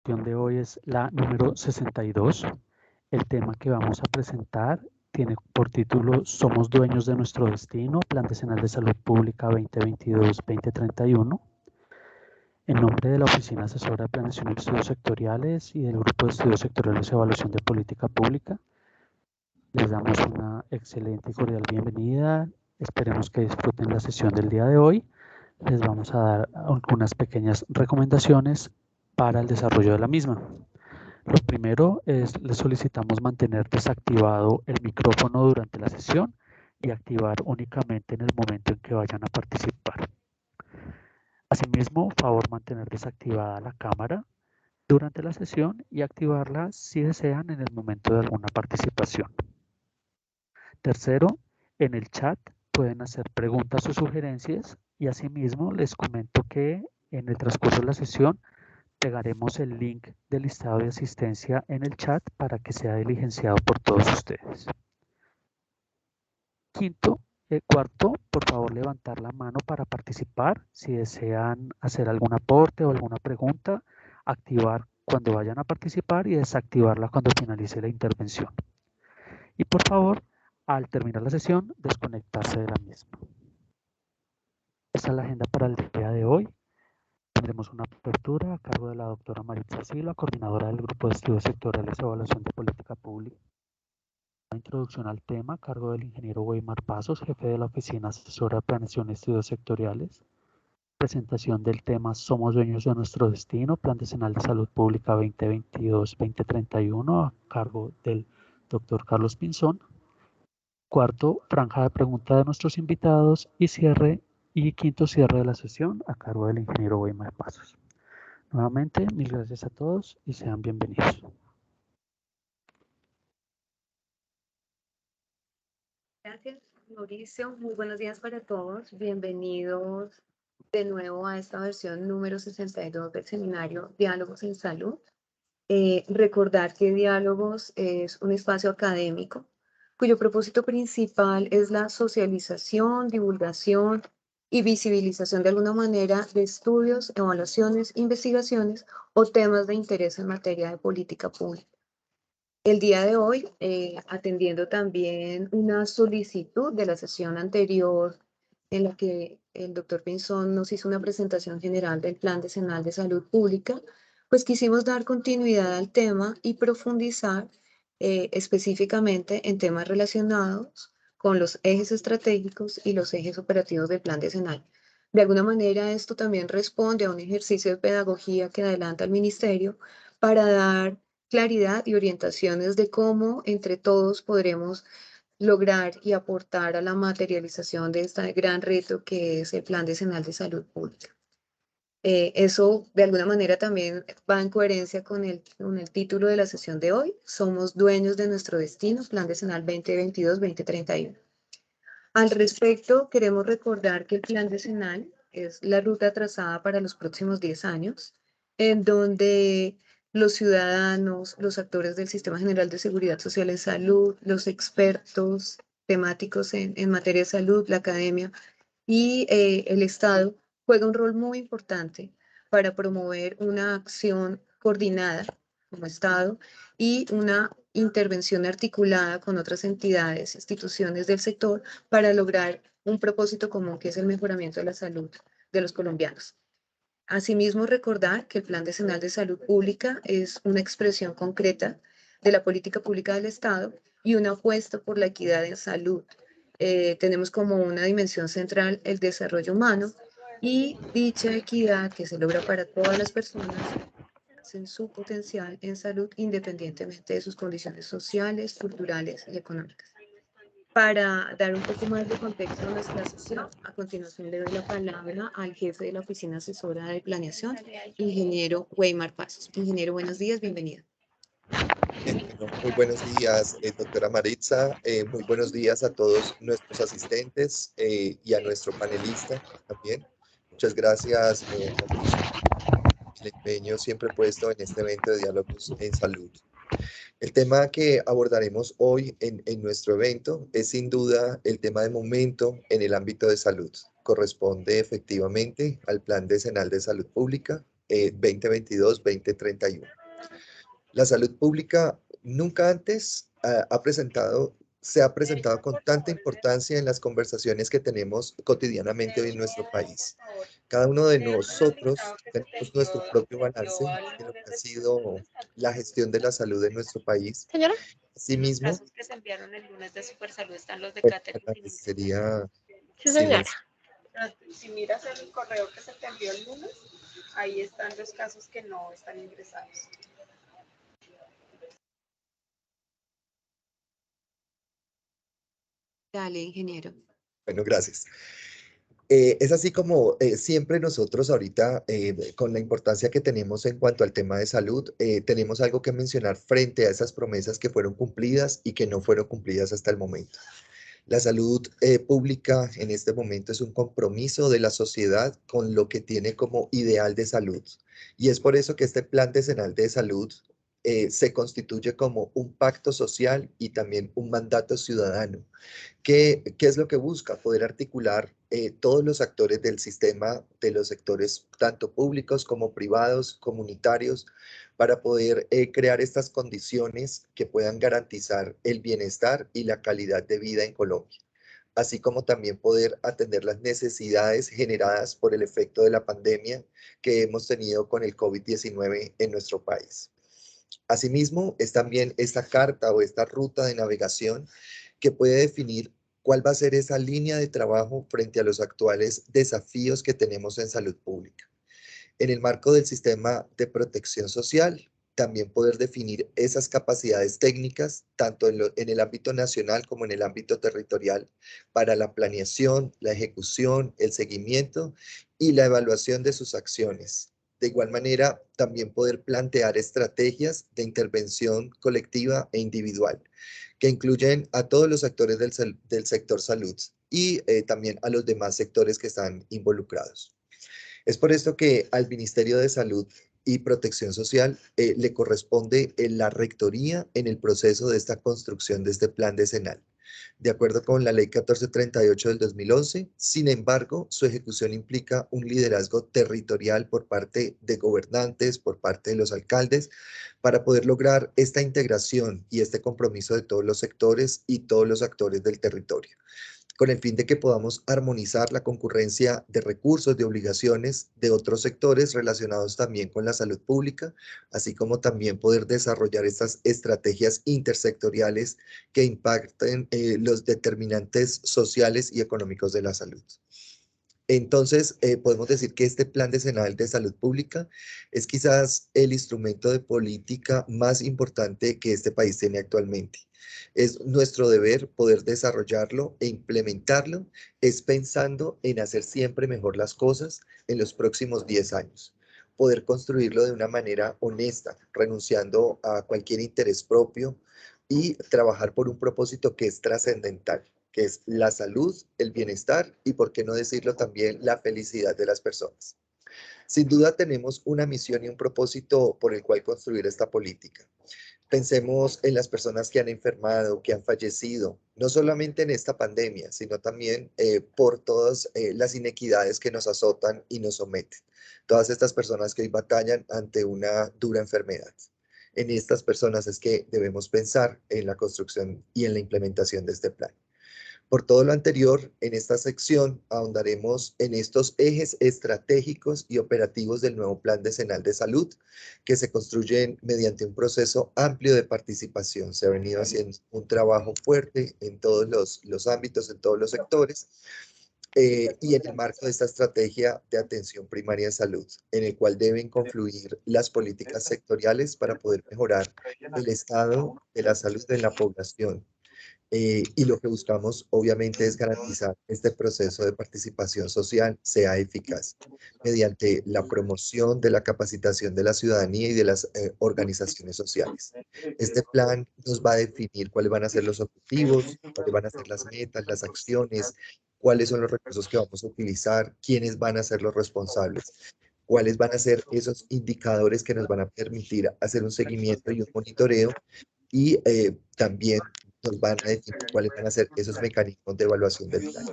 sesión de hoy es la número 62. El tema que vamos a presentar tiene por título Somos dueños de nuestro destino, Plan Decenal de Salud Pública 2022-2031. En nombre de la Oficina Asesora de Planeación y Estudios Sectoriales y del Grupo de Estudios Sectoriales y Evaluación de Política Pública, les damos una excelente y cordial bienvenida. Esperemos que disfruten la sesión del día de hoy. Les vamos a dar algunas pequeñas recomendaciones para el desarrollo de la misma. Lo primero es, les solicitamos mantener desactivado el micrófono durante la sesión y activar únicamente en el momento en que vayan a participar. Asimismo, favor mantener desactivada la cámara durante la sesión y activarla si desean en el momento de alguna participación. Tercero, en el chat pueden hacer preguntas o sugerencias y asimismo les comento que en el transcurso de la sesión pegaremos el link del listado de asistencia en el chat para que sea diligenciado por todos ustedes. Cuarto, por favor levantar la mano para participar. Si desean hacer algún aporte o alguna pregunta, activar cuando vayan a participar y desactivarla cuando finalice la intervención. Y por favor, al terminar la sesión, desconectarse de la misma. Esta es la agenda para el día de hoy. Tendremos una apertura a cargo de la doctora Maritza Silva, coordinadora del Grupo de Estudios Sectoriales de Evaluación de Política Pública. Una introducción al tema a cargo del ingeniero Weimar Pasos, jefe de la Oficina Asesora de Planeación y Estudios Sectoriales. Presentación del tema Somos dueños de nuestro destino, Plan Decenal de Salud Pública 2022-2031, a cargo del doctor Carlos Pinzón. Cuarto, franja de preguntas de nuestros invitados y quinto cierre de la sesión a cargo del ingeniero Weimar Pasos. Nuevamente, mil gracias a todos y sean bienvenidos. Gracias, Mauricio. Muy buenos días para todos. Bienvenidos de nuevo a esta versión número 62 del seminario Diálogos en Salud. Recordar que Diálogos es un espacio académico cuyo propósito principal es la socialización, divulgación y visibilización de alguna manera de estudios, evaluaciones, investigaciones o temas de interés en materia de política pública. El día de hoy, atendiendo también una solicitud de la sesión anterior en la que el doctor Pinzón nos hizo una presentación general del Plan Decenal de Salud Pública, pues quisimos dar continuidad al tema y profundizar específicamente en temas relacionados con los ejes estratégicos y los ejes operativos del Plan Decenal. De alguna manera, esto también responde a un ejercicio de pedagogía que adelanta el Ministerio para dar claridad y orientaciones de cómo entre todos podremos lograr y aportar a la materialización de este gran reto que es el Plan Decenal de Salud Pública. Eso de alguna manera también va en coherencia con el título de la sesión de hoy. Somos dueños de nuestro destino, Plan Decenal 2022-2031. Al respecto, queremos recordar que el Plan Decenal es la ruta trazada para los próximos 10 años, en donde los ciudadanos, los actores del Sistema General de Seguridad Social en Salud, los expertos temáticos en materia de salud, la academia y el Estado juega un rol muy importante para promover una acción coordinada como Estado y una intervención articulada con otras entidades, instituciones del sector para lograr un propósito común que es el mejoramiento de la salud de los colombianos. Asimismo, recordar que el Plan Decenal de Salud Pública es una expresión concreta de la política pública del Estado y una apuesta por la equidad en salud. Tenemos como una dimensión central el desarrollo humano y dicha equidad que se logra para todas las personas en su potencial en salud independientemente de sus condiciones sociales, culturales y económicas. Para dar un poco más de contexto a nuestra sesión, a continuación le doy la palabra al jefe de la Oficina Asesora de Planeación, ingeniero Weimar Pasos. Ingeniero, buenos días, bienvenido. Bueno, muy buenos días, doctora Maritza. Muy buenos días a todos nuestros asistentes y a nuestro panelista también. Muchas gracias, Mauricio, el empeño siempre puesto en este evento de diálogos en salud. El tema que abordaremos hoy en nuestro evento es sin duda el tema de momento en el ámbito de salud. Corresponde efectivamente al Plan Decenal de Salud Pública 2022-2031. La salud pública nunca antes se ha presentado con tanta importancia en las conversaciones que tenemos cotidianamente hoy en nuestro país. Cada uno de nosotros tenemos nuestro propio balance de lo que ha sido la gestión de la salud en nuestro país. Señora. Los Asimismo, casos que se enviaron el lunes de Supersalud están los de bueno, Catherine. sería Sí, señora. Si miras el correo que se te envió el lunes, ahí están los casos que no están ingresados. Dale, ingeniero. Bueno, gracias. Es así como siempre nosotros ahorita, con la importancia que tenemos en cuanto al tema de salud, tenemos algo que mencionar frente a esas promesas que fueron cumplidas y que no fueron cumplidas hasta el momento. La salud pública en este momento es un compromiso de la sociedad con lo que tiene como ideal de salud. Y es por eso que este Plan Decenal de Salud se constituye como un pacto social y también un mandato ciudadano. ¿Qué es lo que busca? Poder articular todos los actores del sistema, de los sectores tanto públicos como privados, comunitarios, para poder crear estas condiciones que puedan garantizar el bienestar y la calidad de vida en Colombia, así como también poder atender las necesidades generadas por el efecto de la pandemia que hemos tenido con el COVID-19 en nuestro país. Asimismo, es también esta carta o esta ruta de navegación que puede definir cuál va a ser esa línea de trabajo frente a los actuales desafíos que tenemos en salud pública. En el marco del sistema de protección social, también poder definir esas capacidades técnicas, tanto en el ámbito nacional como en el ámbito territorial, para la planeación, la ejecución, el seguimiento y la evaluación de sus acciones. De igual manera, también poder plantear estrategias de intervención colectiva e individual, que incluyen a todos los actores del sector salud y también a los demás sectores que están involucrados. Es por esto que al Ministerio de Salud y Protección Social le corresponde la rectoría en el proceso de esta construcción de este plan decenal. De acuerdo con la Ley 1438 del 2011, sin embargo, su ejecución implica un liderazgo territorial por parte de gobernantes, por parte de los alcaldes, para poder lograr esta integración y este compromiso de todos los sectores y todos los actores del territorio, con el fin de que podamos armonizar la concurrencia de recursos, de obligaciones de otros sectores relacionados también con la salud pública, así como también poder desarrollar estas estrategias intersectoriales que impacten los determinantes sociales y económicos de la salud. Entonces, podemos decir que este Plan Decenal de Salud Pública es quizás el instrumento de política más importante que este país tiene actualmente. Es nuestro deber poder desarrollarlo e implementarlo, es pensando en hacer siempre mejor las cosas en los próximos 10 años. Poder construirlo de una manera honesta, renunciando a cualquier interés propio y trabajar por un propósito que es trascendental, que es la salud, el bienestar y, por qué no decirlo también, la felicidad de las personas. Sin duda tenemos una misión y un propósito por el cual construir esta política. Pensemos en las personas que han enfermado, que han fallecido, no solamente en esta pandemia, sino también por todas las inequidades que nos azotan y nos someten. Todas estas personas que hoy batallan ante una dura enfermedad. En estas personas es que debemos pensar en la construcción y en la implementación de este plan. Por todo lo anterior, en esta sección ahondaremos en estos ejes estratégicos y operativos del nuevo Plan Decenal de Salud, que se construyen mediante un proceso amplio de participación. Se ha venido haciendo un trabajo fuerte en todos los ámbitos, en todos los sectores, y en el marco de esta estrategia de atención primaria de salud, en el cual deben confluir las políticas sectoriales para poder mejorar el estado de la salud de la población. Y lo que buscamos, obviamente, es garantizar este proceso de participación social sea eficaz mediante la promoción de la capacitación de la ciudadanía y de las organizaciones sociales. Este plan nos va a definir cuáles van a ser los objetivos, cuáles van a ser las metas, las acciones, cuáles son los recursos que vamos a utilizar, quiénes van a ser los responsables, cuáles van a ser esos indicadores que nos van a permitir hacer un seguimiento y un monitoreo y también nos van a definir cuáles van a ser esos mecanismos de evaluación del plan.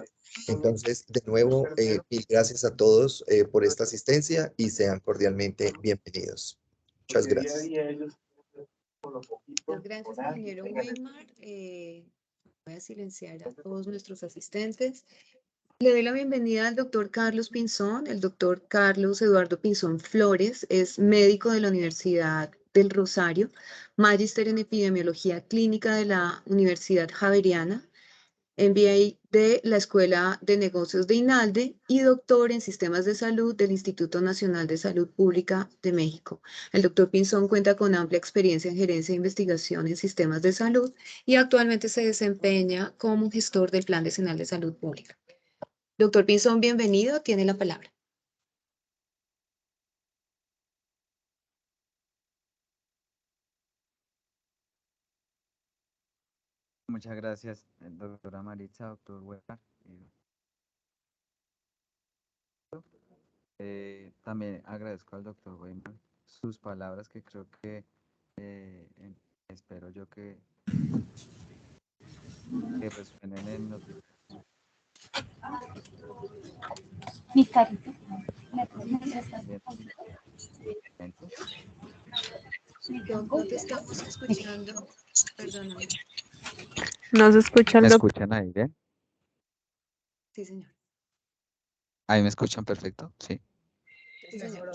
Entonces, de nuevo, mil gracias a todos por esta asistencia y sean cordialmente bienvenidos. Muchas gracias. Muchas gracias, ingeniero Weimar. Voy a silenciar a todos nuestros asistentes. Le doy la bienvenida al doctor Carlos Pinzón. El doctor Carlos Eduardo Pinzón Flores es médico de la Universidad del Rosario, magíster en epidemiología clínica de la Universidad Javeriana, MBA de la Escuela de Negocios de INALDE y doctor en Sistemas de Salud del Instituto Nacional de Salud Pública de México. El doctor Pinzón cuenta con amplia experiencia en gerencia e investigación en sistemas de salud y actualmente se desempeña como gestor del Plan Decenal de Salud Pública. Doctor Pinzón, bienvenido, tiene la palabra. Muchas gracias, doctora Maritza, doctor Weimar. También agradezco al doctor Weimar sus palabras que creo que espero yo que resuenen en los Mi carita. No te estamos escuchando, perdóname. ¿No se escucha el ¿Me doctor? escuchan ahí bien? Sí, señor. ¿Ahí me escuchan perfecto? Sí. Sí, señor.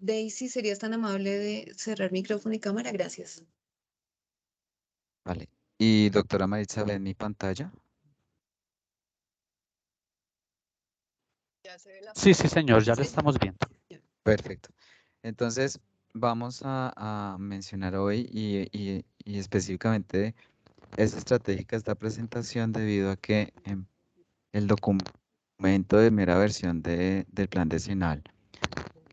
Daisy, ¿serías tan amable de cerrar micrófono y cámara? Gracias. Vale. Y doctora Maritza, ¿ven mi pantalla? Sí, sí, señor, ya lo estamos viendo. Perfecto. Entonces, vamos a mencionar hoy y específicamente es estratégica esta presentación debido a que el documento de primera versión del plan decenal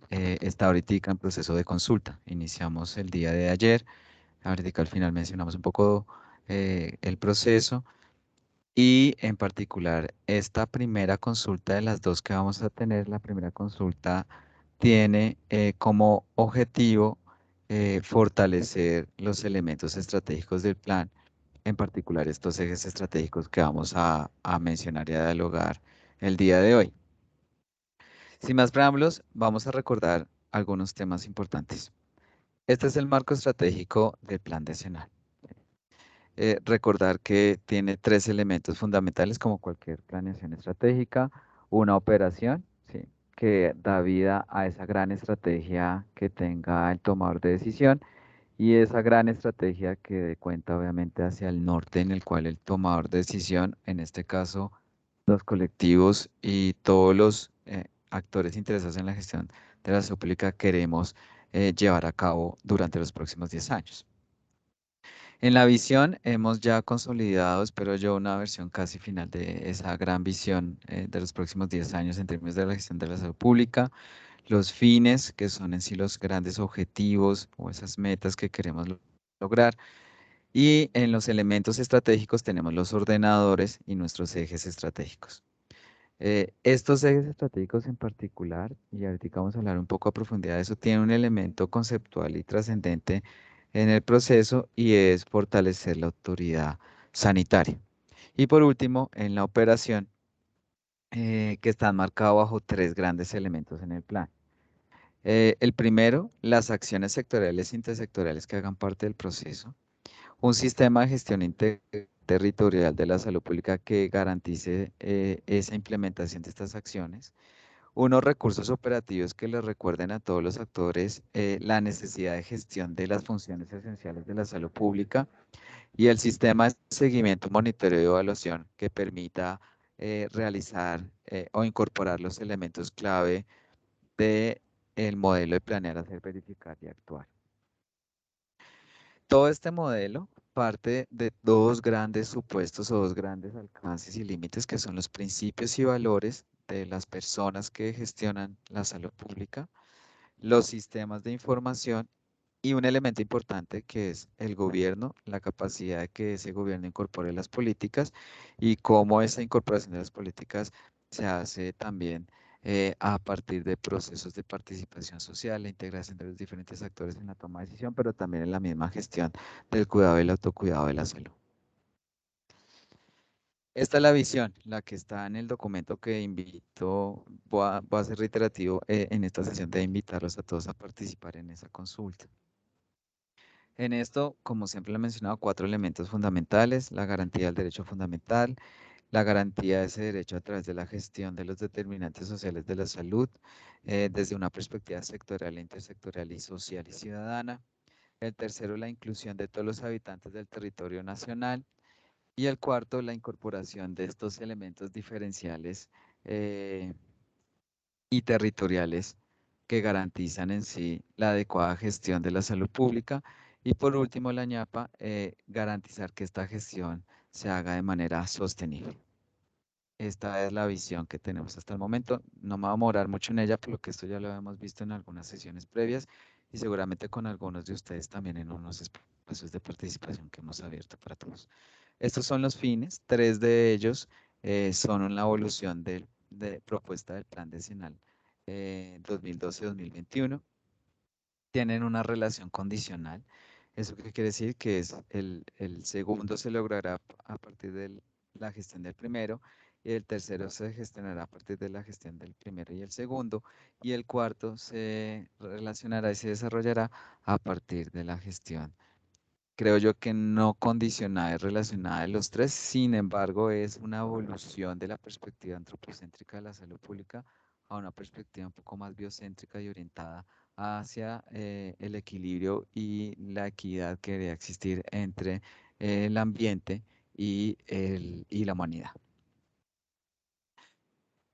está ahorita en proceso de consulta. Iniciamos el día de ayer, ahorita al final mencionamos un poco el proceso y en particular esta primera consulta de las dos que vamos a tener, la primera consulta tiene como objetivo fortalecer los elementos estratégicos del plan, en particular estos ejes estratégicos que vamos a mencionar y a dialogar el día de hoy. Sin más preámbulos, vamos a recordar algunos temas importantes. Este es el marco estratégico del plan decenal. Recordar que tiene tres elementos fundamentales como cualquier planeación estratégica. Una operación, ¿sí?, que da vida a esa gran estrategia que tenga el tomador de decisión y esa gran estrategia que dé cuenta obviamente hacia el norte en el cual el tomador de decisión, en este caso los colectivos y todos los actores interesados en la gestión de la salud pública queremos llevar a cabo durante los próximos 10 años. En la visión hemos ya consolidado, espero yo, una versión casi final de esa gran visión de los próximos 10 años en términos de la gestión de la salud pública, los fines, que son en sí los grandes objetivos o esas metas que queremos lograr, y en los elementos estratégicos tenemos los ordenadores y nuestros ejes estratégicos. Estos ejes estratégicos en particular, y ahorita vamos a hablar un poco a profundidad de eso, tienen un elemento conceptual y trascendente en el proceso y es fortalecer la autoridad sanitaria. Y por último, en la operación, que está marcado bajo tres grandes elementos en el plan. El primero, las acciones sectoriales e intersectoriales que hagan parte del proceso. Un sistema de gestión territorial de la salud pública que garantice esa implementación de estas acciones. Unos recursos operativos que les recuerden a todos los actores la necesidad de gestión de las funciones esenciales de la salud pública y el sistema de seguimiento, monitoreo y evaluación que permita realizar o incorporar los elementos clave del modelo de planear, hacer, verificar y actuar. Todo este modelo parte de dos grandes supuestos o dos grandes alcances y límites que son los principios y valores de las personas que gestionan la salud pública, los sistemas de información y un elemento importante que es el gobierno, la capacidad de que ese gobierno incorpore las políticas y cómo esa incorporación de las políticas se hace también a partir de procesos de participación social, la integración de los diferentes actores en la toma de decisión, pero también en la misma gestión del cuidado y el autocuidado de la salud. Esta es la visión, la que está en el documento que invito, voy a ser reiterativo en esta sesión de invitarlos a todos a participar en esa consulta. En esto, como siempre lo he mencionado, 4 elementos fundamentales: la garantía del derecho fundamental, la garantía de ese derecho a través de la gestión de los determinantes sociales de la salud, desde una perspectiva sectorial, intersectorial y social y ciudadana. El tercero, la inclusión de todos los habitantes del territorio nacional. Y el cuarto, la incorporación de estos elementos diferenciales y territoriales que garantizan en sí la adecuada gestión de la salud pública. Y por último, la ñapa, garantizar que esta gestión se haga de manera sostenible. Esta es la visión que tenemos hasta el momento. No me voy a demorar mucho en ella, por lo que esto ya lo hemos visto en algunas sesiones previas y seguramente con algunos de ustedes también en unos espacios de participación que hemos abierto para todos. Estos son los fines. 3 de ellos son una evolución de propuesta del Plan Decenal 2012-2021. Tienen una relación condicional. ¿Eso qué quiere decir? Que es el segundo se logrará a partir de la gestión del primero, y el tercero se gestionará a partir de la gestión del primero y el segundo, y el cuarto se relacionará y se desarrollará a partir de la gestión. Creo yo que no condicionada y relacionada de los 3, sin embargo, es una evolución de la perspectiva antropocéntrica de la salud pública a una perspectiva un poco más biocéntrica y orientada hacia el equilibrio y la equidad que debe existir entre el ambiente y la humanidad.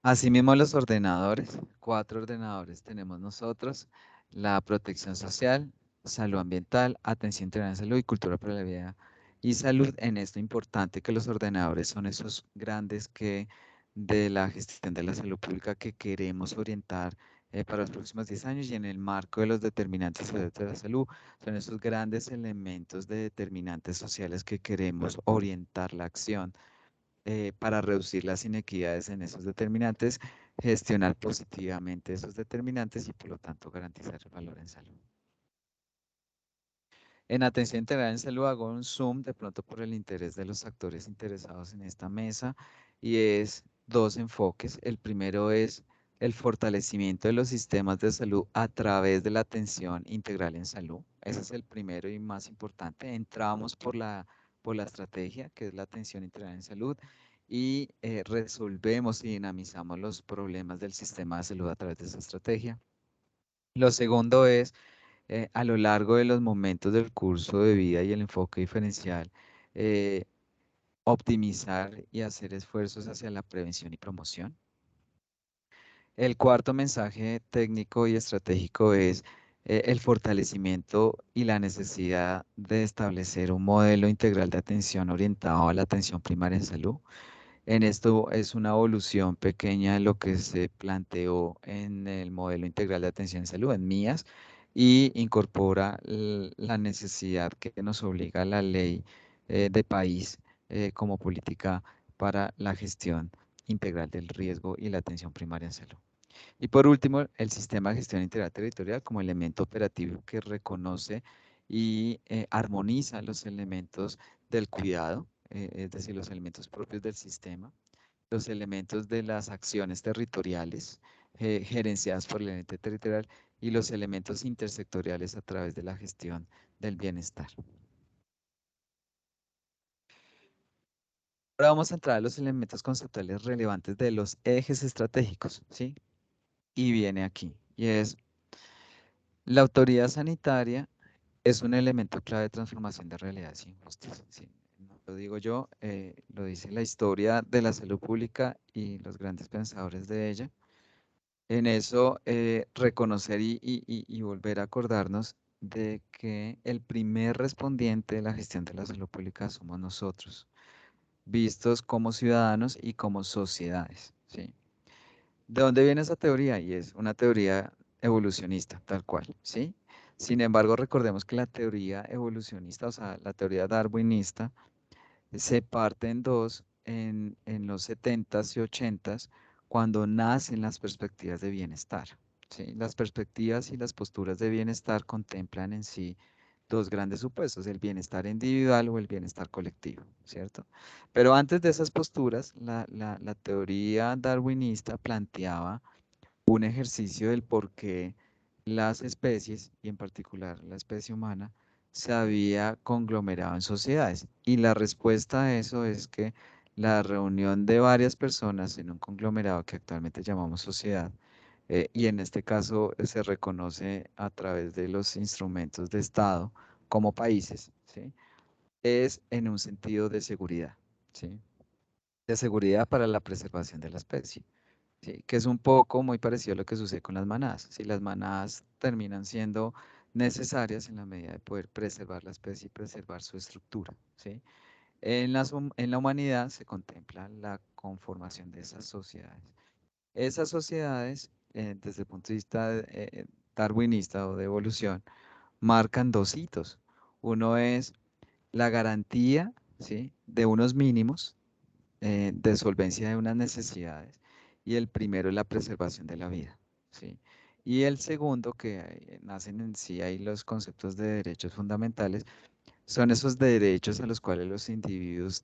Asimismo, los ordenadores, 4 ordenadores tenemos nosotros: la protección social, salud ambiental, atención integral en salud y cultura para la vida y salud. En esto importante que los ordenadores son esos grandes que de la gestión de la salud pública que queremos orientar para los próximos 10 años, y en el marco de los determinantes sociales de la salud, son esos grandes elementos de determinantes sociales que queremos orientar la acción para reducir las inequidades en esos determinantes, gestionar positivamente esos determinantes y por lo tanto garantizar el valor en salud. En atención integral en salud hago un zoom de pronto por el interés de los actores interesados en esta mesa, y es 2 enfoques. El primero es el fortalecimiento de los sistemas de salud a través de la atención integral en salud. Ese es el primero y más importante. Entramos por la estrategia, que es la atención integral en salud, y resolvemos y dinamizamos los problemas del sistema de salud a través de esa estrategia. Lo segundo es a lo largo de los momentos del curso de vida y el enfoque diferencial, optimizar y hacer esfuerzos hacia la prevención y promoción. El cuarto mensaje técnico y estratégico es el fortalecimiento y la necesidad de establecer un modelo integral de atención orientado a la atención primaria en salud. En esto es una evolución pequeña de lo que se planteó en el modelo integral de atención en salud, en MIAS, y incorpora la necesidad que nos obliga la ley de país como política para la gestión integral del riesgo y la atención primaria en salud. Y por último, el sistema de gestión integral territorial como elemento operativo que reconoce y armoniza los elementos del cuidado, es decir, los elementos propios del sistema, los elementos de las acciones territoriales gerenciadas por el ente territorial y los elementos intersectoriales a través de la gestión del bienestar. Ahora vamos a entrar a los elementos conceptuales relevantes de los ejes estratégicos, ¿sí? Y viene aquí, y es: la autoridad sanitaria es un elemento clave de transformación de realidades injustas. ¿Sí? No lo digo yo, lo dice la historia de la salud pública y los grandes pensadores de ella. En eso, reconocer y volver a acordarnos de que el primer respondiente de la gestión de la salud pública somos nosotros, vistos como ciudadanos y como sociedades. ¿Sí? ¿De dónde viene esa teoría? Y es una teoría evolucionista, tal cual, ¿sí? Sin embargo, recordemos que la teoría evolucionista, o sea, la teoría darwinista, se parte en dos en los 70s y 80s, cuando nacen las perspectivas de bienestar, ¿sí? Las perspectivas y las posturas de bienestar contemplan en sí dos grandes supuestos, el bienestar individual o el bienestar colectivo, ¿cierto? Pero antes de esas posturas, la teoría darwinista planteaba un ejercicio del por qué las especies, y en particular la especie humana, se había conglomerado en sociedades. Y la respuesta a eso es que la reunión de varias personas en un conglomerado que actualmente llamamos sociedad, y en este caso se reconoce a través de los instrumentos de Estado como países, ¿sí? Es en un sentido de seguridad, ¿sí? De seguridad para la preservación de la especie. Sí, que es un poco muy parecido a lo que sucede con las manadas. Si las manadas terminan siendo necesarias en la medida de poder preservar la especie y preservar su estructura, ¿sí? En la humanidad se contempla la conformación de esas sociedades. Esas sociedades, desde el punto de vista darwinista o de evolución, marcan dos hitos. Uno es la garantía, ¿sí? De unos mínimos de solvencia de unas necesidades, y el primero es la preservación de la vida, ¿sí? Y el segundo, que nacen en sí ahí los conceptos de derechos fundamentales, son esos derechos a los cuales los individuos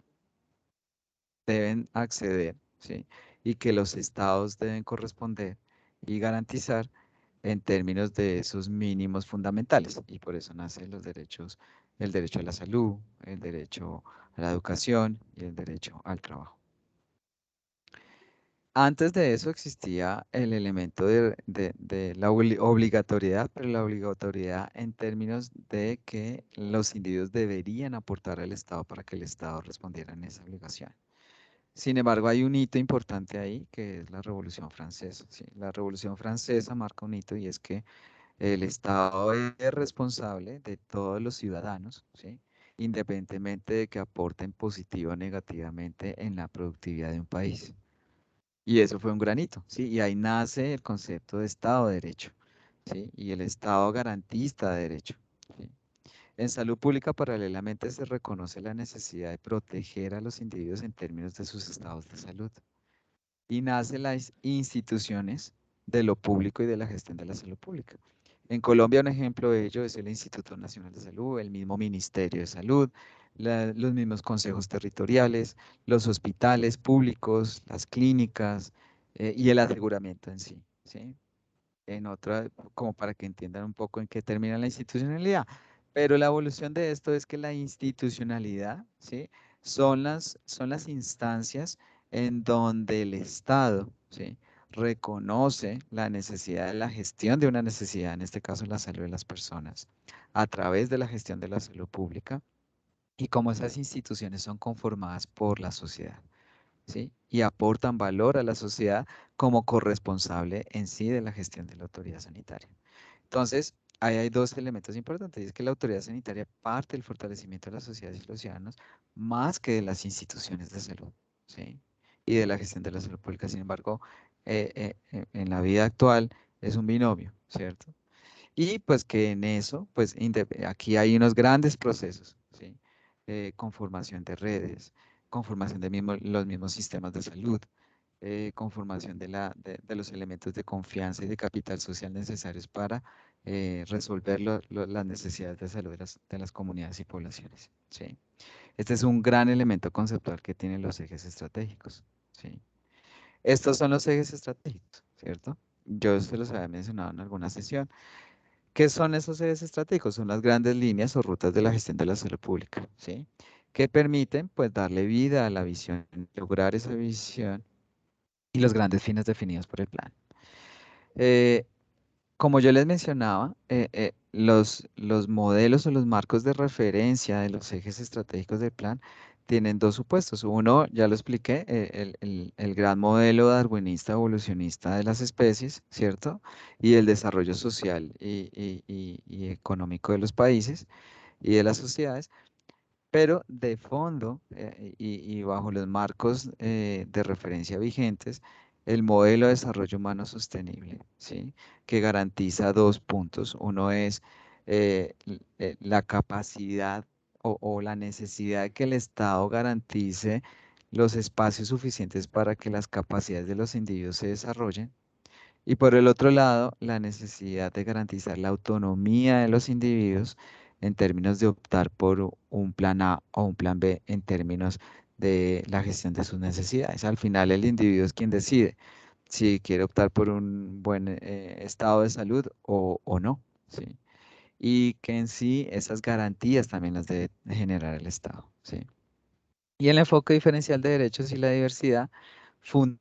deben acceder, ¿sí? Y que los estados deben corresponder y garantizar en términos de esos mínimos fundamentales. Y por eso nacen los derechos, el derecho a la salud, el derecho a la educación y el derecho al trabajo. Antes de eso existía el elemento de la obligatoriedad, pero la obligatoriedad en términos de que los individuos deberían aportar al Estado para que el Estado respondiera en esa obligación. Sin embargo, hay un hito importante ahí, que es la Revolución Francesa, ¿sí? La Revolución Francesa marca un hito, y es que el Estado es responsable de todos los ciudadanos, ¿sí? Independientemente de que aporten positivo o negativamente en la productividad de un país. Y eso fue un granito, ¿sí? Y ahí nace el concepto de Estado de Derecho, ¿sí? Y el Estado garantista de derecho, ¿sí? En salud pública, paralelamente, se reconoce la necesidad de proteger a los individuos en términos de sus estados de salud. Y nacen las instituciones de lo público y de la gestión de la salud pública. En Colombia, un ejemplo de ello es el Instituto Nacional de Salud, el mismo Ministerio de Salud, los mismos consejos territoriales, los hospitales públicos, las clínicas, y el aseguramiento en sí, ¿sí? En otra, como para que entiendan un poco en qué termina la institucionalidad. Pero la evolución de esto es que la institucionalidad, ¿sí? Son las instancias en donde el Estado, ¿sí? Reconoce la necesidad de la gestión de una necesidad, en este caso la salud de las personas, a través de la gestión de la salud pública, y cómo esas instituciones son conformadas por la sociedad, ¿sí? Y aportan valor a la sociedad como corresponsable en sí de la gestión de la autoridad sanitaria. Entonces, ahí hay dos elementos importantes, y es que la autoridad sanitaria parte del fortalecimiento de las sociedades y los ciudadanos más que de las instituciones de salud, ¿sí? Y de la gestión de la salud pública. Sin embargo, en la vida actual es un binomio, ¿cierto? Y pues que en eso, pues aquí hay unos grandes procesos, ¿sí? Conformación de redes, conformación de los mismos sistemas de salud, conformación de los elementos de confianza y de capital social necesarios para resolver las necesidades de salud de las comunidades y poblaciones, ¿sí? Este es un gran elemento conceptual que tienen los ejes estratégicos, ¿sí? Estos son los ejes estratégicos, ¿cierto? Yo se los había mencionado en alguna sesión. ¿Qué son esos ejes estratégicos? Son las grandes líneas o rutas de la gestión de la salud pública, ¿sí? Que permiten, pues, darle vida a la visión, lograr esa visión y los grandes fines definidos por el plan. Eh, Como yo les mencionaba, los modelos o los marcos de referencia de los ejes estratégicos del plan tienen dos supuestos. Uno, ya lo expliqué, el gran modelo darwinista evolucionista de las especies, ¿cierto? Y el desarrollo social y económico de los países y de las sociedades. Pero de fondo, y bajo los marcos de referencia vigentes, el modelo de desarrollo humano sostenible, ¿sí? Que garantiza dos puntos. Uno es la capacidad o la necesidad de que el Estado garantice los espacios suficientes para que las capacidades de los individuos se desarrollen. Y por el otro lado, la necesidad de garantizar la autonomía de los individuos en términos de optar por un plan A o un plan B en términos de la gestión de sus necesidades. Al final, el individuo es quien decide si quiere optar por un buen estado de salud o no, ¿sí? Y que en sí esas garantías también las debe generar el Estado, ¿sí? Y el enfoque diferencial de derechos y la diversidad fundamental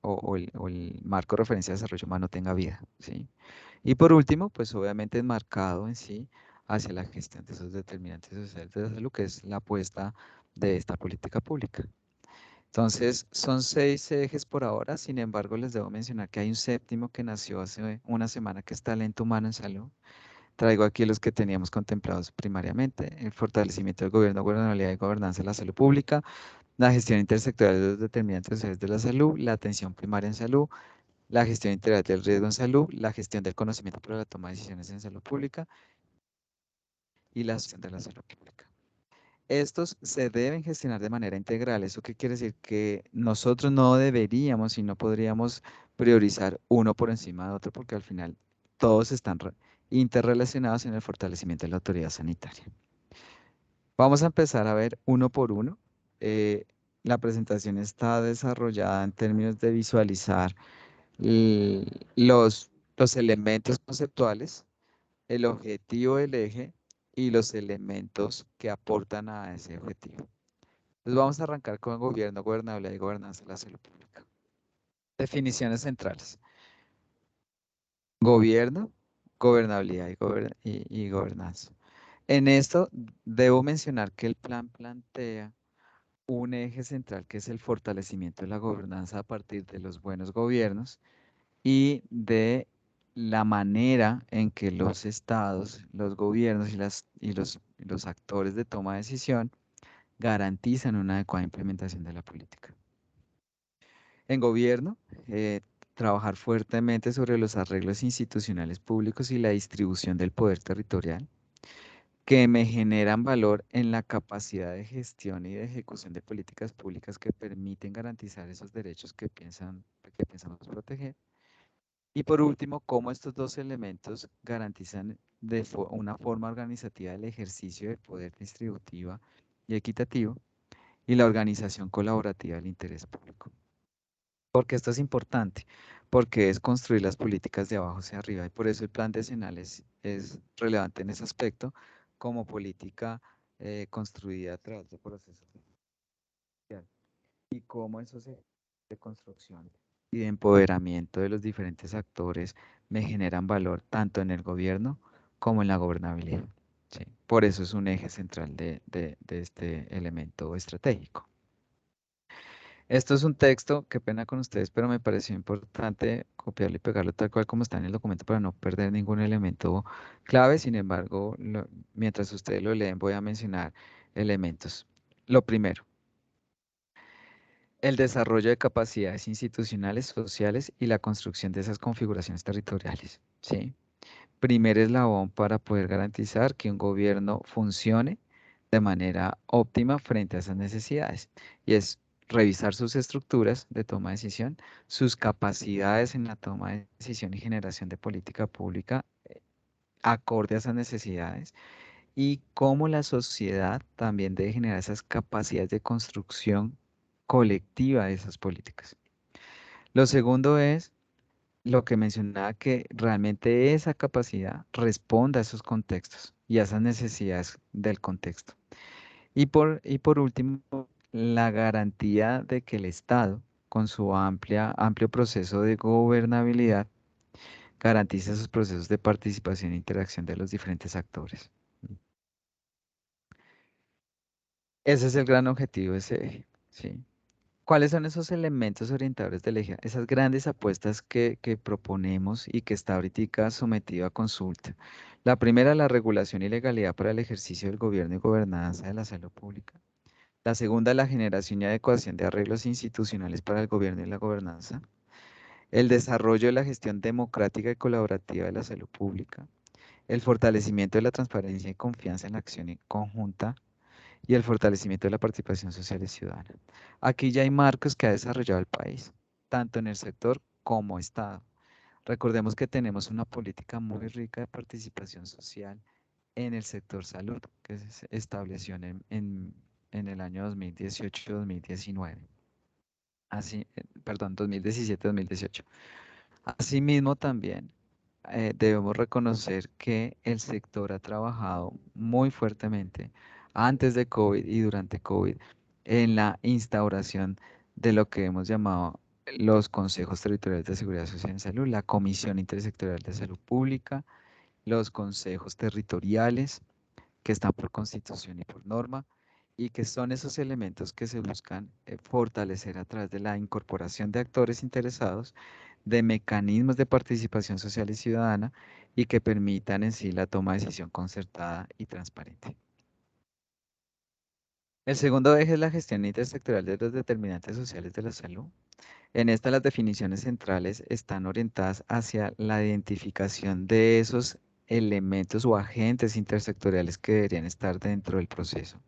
o el marco de referencia de desarrollo humano tenga vida, ¿sí? Y por último, pues obviamente enmarcado en sí hacia la gestión de esos determinantes sociales de la salud, que es la apuesta de esta política pública. Entonces, son 6 ejes por ahora, sin embargo, les debo mencionar que hay un séptimo que nació hace una semana, que es talento humano en salud. Traigo aquí los que teníamos contemplados primariamente: el fortalecimiento del gobierno, gobernabilidad y gobernanza de la salud pública, la gestión intersectorial de los determinantes sociales de la salud, la atención primaria en salud, la gestión integral del riesgo en salud, la gestión del conocimiento para la toma de decisiones en salud pública y la gestión de la salud pública. Estos se deben gestionar de manera integral. ¿Eso qué quiere decir? Que nosotros no deberíamos y no podríamos priorizar uno por encima de otro, porque al final todos están interrelacionados en el fortalecimiento de la autoridad sanitaria. Vamos a empezar a ver uno por uno. La presentación está desarrollada en términos de visualizar l- los, los elementos conceptuales, el objetivo del eje y los elementos que aportan a ese objetivo. Entonces vamos a arrancar con gobierno, gobernabilidad y gobernanza de la salud pública. Definiciones centrales. Gobierno, gobernabilidad y gobernanza. En esto debo mencionar que el plan plantea un eje central, que es el fortalecimiento de la gobernanza a partir de los buenos gobiernos y de la manera en que los estados, los gobiernos y los actores de toma de decisión garantizan una adecuada implementación de la política. En gobierno, trabajar fuertemente sobre los arreglos institucionales públicos y la distribución del poder territorial, que me generan valor en la capacidad de gestión y de ejecución de políticas públicas que permiten garantizar esos derechos que pensamos proteger. Y por último, cómo estos dos elementos garantizan de una forma organizativa el ejercicio del poder distributiva y equitativo y la organización colaborativa del interés público. Porque esto es importante, porque es construir las políticas de abajo hacia arriba, y por eso el plan decenal es relevante en ese aspecto como política construida a través de procesos social. Y cómo esos ejercicios de construcción y de empoderamiento de los diferentes actores me generan valor tanto en el gobierno como en la gobernabilidad. ¿Sí? Por eso es un eje central de este elemento estratégico. Esto es un texto, qué pena con ustedes, pero me pareció importante copiarlo y pegarlo tal cual como está en el documento para no perder ningún elemento clave. Sin embargo, mientras ustedes lo leen, voy a mencionar elementos. Lo primero, el desarrollo de capacidades institucionales, sociales y la construcción de esas configuraciones territoriales. ¿Sí? Primer eslabón para poder garantizar que un gobierno funcione de manera óptima frente a esas necesidades. Y es revisar sus estructuras de toma de decisión, sus capacidades en la toma de decisión y generación de política pública acorde a esas necesidades, y cómo la sociedad también debe generar esas capacidades de construcción colectiva de esas políticas. Lo segundo es lo que mencionaba, que realmente esa capacidad responda a esos contextos y a esas necesidades del contexto. Y por último, la garantía de que el Estado, con su amplio proceso de gobernabilidad, garantice esos procesos de participación e interacción de los diferentes actores. Ese es el gran objetivo de ese eje, ¿sí? ¿Cuáles son esos elementos orientadores del eje? Esas grandes apuestas que proponemos y que está ahorita sometido a consulta. La primera, la regulación y legalidad para el ejercicio del gobierno y gobernanza de la salud pública. La segunda, la generación y adecuación de arreglos institucionales para el gobierno y la gobernanza. El desarrollo de la gestión democrática y colaborativa de la salud pública. El fortalecimiento de la transparencia y confianza en la acción conjunta y el fortalecimiento de la participación social y ciudadana. Aquí ya hay marcos que ha desarrollado el país, tanto en el sector como Estado. Recordemos que tenemos una política muy rica de participación social en el sector salud, que se estableció en el año 2018-2019. Así, perdón, 2017-2018. Asimismo, también debemos reconocer que el sector ha trabajado muy fuertemente antes de COVID y durante COVID en la instauración de lo que hemos llamado los consejos territoriales de seguridad social en salud, la Comisión Intersectorial de Salud Pública, los consejos territoriales que están por constitución y por norma, y que son esos elementos que se buscan fortalecer a través de la incorporación de actores interesados, de mecanismos de participación social y ciudadana, y que permitan en sí la toma de decisión concertada y transparente. El segundo eje es la gestión intersectorial de los determinantes sociales de la salud. En esta las definiciones centrales están orientadas hacia la identificación de esos elementos o agentes intersectoriales que deberían estar dentro del proceso.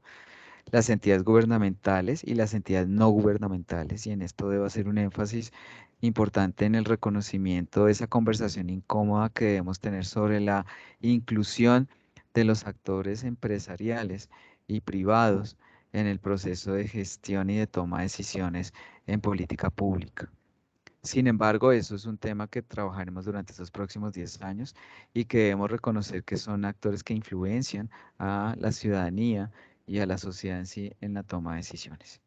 Las entidades gubernamentales y las entidades no gubernamentales, y en esto debo hacer un énfasis importante en el reconocimiento de esa conversación incómoda que debemos tener sobre la inclusión de los actores empresariales y privados en el proceso de gestión y de toma de decisiones en política pública. Sin embargo, eso es un tema que trabajaremos durante estos próximos 10 años y que debemos reconocer que son actores que influencian a la ciudadanía y a la sociedad en sí en la toma de decisiones.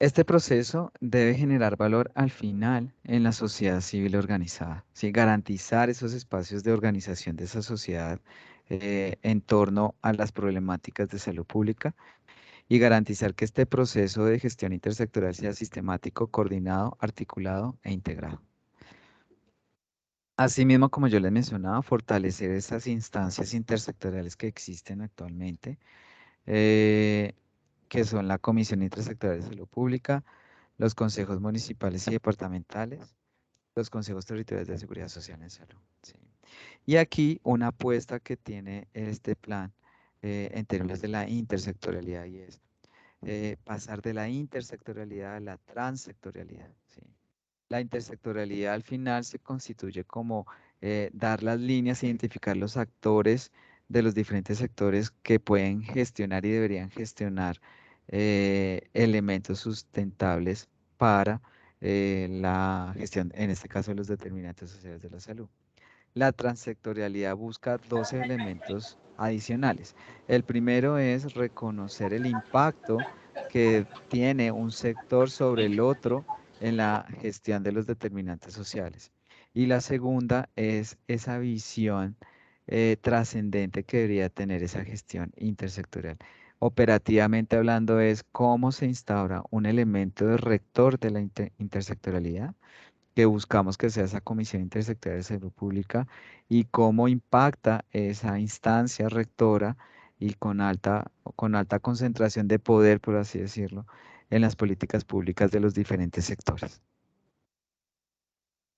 Este proceso debe generar valor al final en la sociedad civil organizada, ¿sí? Garantizar esos espacios de organización de esa sociedad en torno a las problemáticas de salud pública y garantizar que este proceso de gestión intersectorial sea sistemático, coordinado, articulado e integrado. Asimismo, como yo les mencionaba, fortalecer esas instancias intersectoriales que existen actualmente, que son la Comisión Intersectorial de Salud Pública, los consejos municipales y departamentales, los consejos territoriales de seguridad social en salud. ¿Sí? Y aquí una apuesta que tiene este plan en términos de la intersectorialidad y es pasar de la intersectorialidad a la transsectorialidad. ¿Sí? La intersectorialidad al final se constituye como dar las líneas, identificar los actores de los diferentes sectores que pueden gestionar y deberían gestionar elementos sustentables para la gestión, en este caso, de los determinantes sociales de la salud. La transsectorialidad busca dos elementos adicionales. El primero es reconocer el impacto que tiene un sector sobre el otro en la gestión de los determinantes sociales. Y la segunda es esa visión trascendente que debería tener esa gestión intersectorial. Operativamente hablando es cómo se instaura un elemento de rector de la intersectorialidad que buscamos que sea esa Comisión Intersectorial de Salud Pública y cómo impacta esa instancia rectora y con alta concentración de poder, por así decirlo, en las políticas públicas de los diferentes sectores.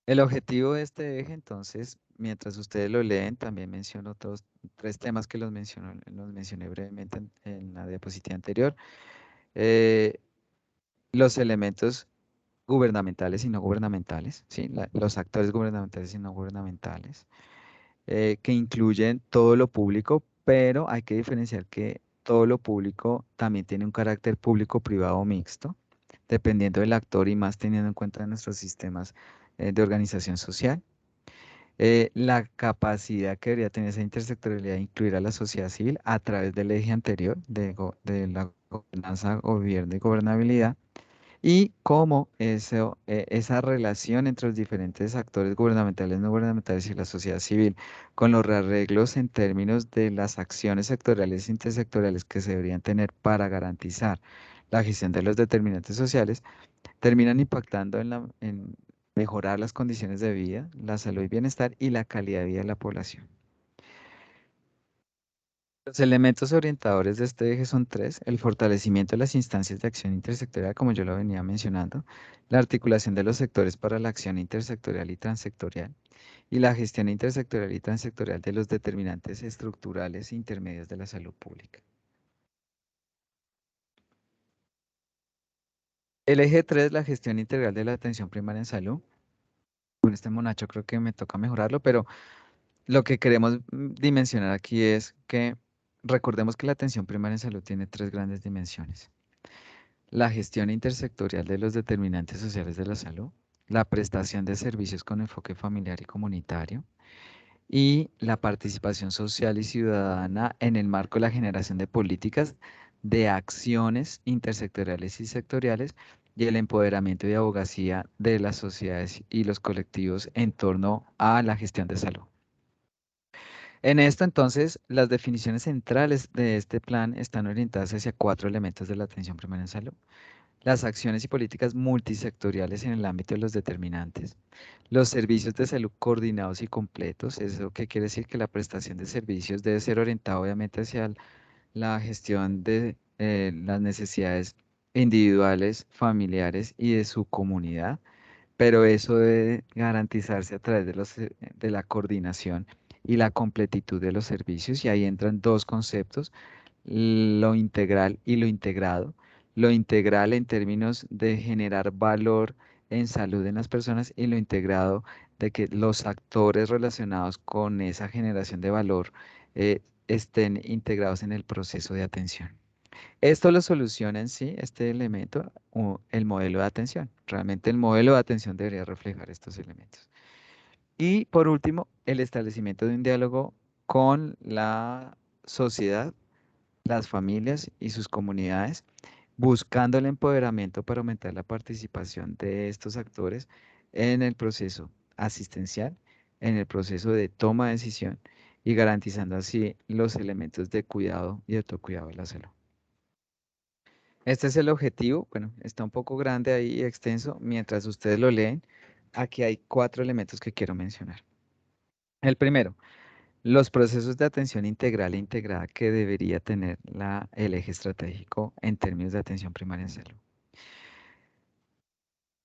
El objetivo de este eje, entonces, mientras ustedes lo leen, también menciono otros tres temas que los mencioné brevemente en la diapositiva anterior. Los elementos gubernamentales y no gubernamentales, ¿sí? Los actores gubernamentales y no gubernamentales, que incluyen todo lo público, pero hay que diferenciar que todo lo público también tiene un carácter público-privado mixto, dependiendo del actor y más teniendo en cuenta nuestros sistemas de organización social. La capacidad que debería tener esa intersectorialidad de incluir a la sociedad civil a través del eje anterior de la gobernanza, gobierno y gobernabilidad, y cómo esa relación entre los diferentes actores gubernamentales, no gubernamentales y la sociedad civil, con los arreglos en términos de las acciones sectoriales e intersectoriales que se deberían tener para garantizar la gestión de los determinantes sociales, terminan impactando en mejorar las condiciones de vida, la salud y bienestar y la calidad de vida de la población. Los elementos orientadores de este eje son tres: el fortalecimiento de las instancias de acción intersectorial, como yo lo venía mencionando, la articulación de los sectores para la acción intersectorial y transsectorial, y la gestión intersectorial y transsectorial de los determinantes estructurales intermedios de la salud pública. El eje 3, la gestión integral de la atención primaria en salud. Con este monacho creo que me toca mejorarlo, pero lo que queremos dimensionar aquí es que recordemos que la atención primaria en salud tiene tres grandes dimensiones. La gestión intersectorial de los determinantes sociales de la salud, la prestación de servicios con enfoque familiar y comunitario, y la participación social y ciudadana en el marco de la generación de políticas de acciones intersectoriales y sectoriales y el empoderamiento y abogacía de las sociedades y los colectivos en torno a la gestión de salud. En esto, entonces, las definiciones centrales de este plan están orientadas hacia cuatro elementos de la atención primaria en salud. Las acciones y políticas multisectoriales en el ámbito de los determinantes, los servicios de salud coordinados y completos, ¿eso qué quiere decir? Que la prestación de servicios debe ser orientada obviamente hacia la gestión de las necesidades individuales, familiares y de su comunidad, pero eso debe garantizarse a través de la coordinación y la completitud de los servicios, y ahí entran dos conceptos: lo integral y lo integrado. Lo integral en términos de generar valor en salud en las personas, y lo integrado de que los actores relacionados con esa generación de valor estén integrados en el proceso de atención. Esto lo soluciona en sí este elemento, el modelo de atención. Realmente el modelo de atención debería reflejar estos elementos. Y por último, el establecimiento de un diálogo con la sociedad, las familias y sus comunidades, buscando el empoderamiento para aumentar la participación de estos actores en el proceso asistencial, en el proceso de toma de decisión, y garantizando así los elementos de cuidado y autocuidado de la salud. Este es el objetivo. Bueno, está un poco grande ahí y extenso. Mientras ustedes lo leen, aquí hay cuatro elementos que quiero mencionar. El primero, los procesos de atención integral e integrada que debería tener el eje estratégico en términos de atención primaria en salud.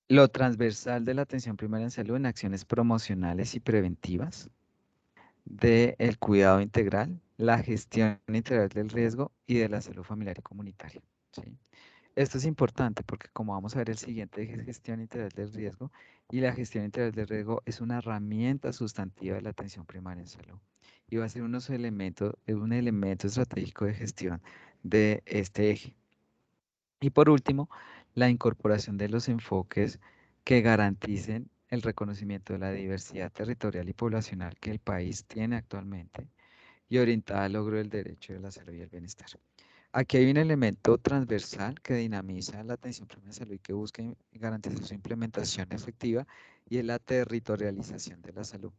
Lo transversal de la atención primaria en salud en acciones promocionales y preventivas, del cuidado integral, la gestión integral del riesgo y de la salud familiar y comunitaria, ¿sí? Esto es importante porque, como vamos a ver, el siguiente eje es gestión integral del riesgo, y la gestión integral del riesgo es una herramienta sustantiva de la atención primaria en salud y va a ser un elemento estratégico de gestión de este eje. Y por último, la incorporación de los enfoques que garanticen el reconocimiento de la diversidad territorial y poblacional que el país tiene actualmente, y orientada al logro del derecho de la salud y el bienestar. Aquí hay un elemento transversal que dinamiza la atención primaria en salud y que busca garantizar su implementación efectiva, y es la territorialización de la salud,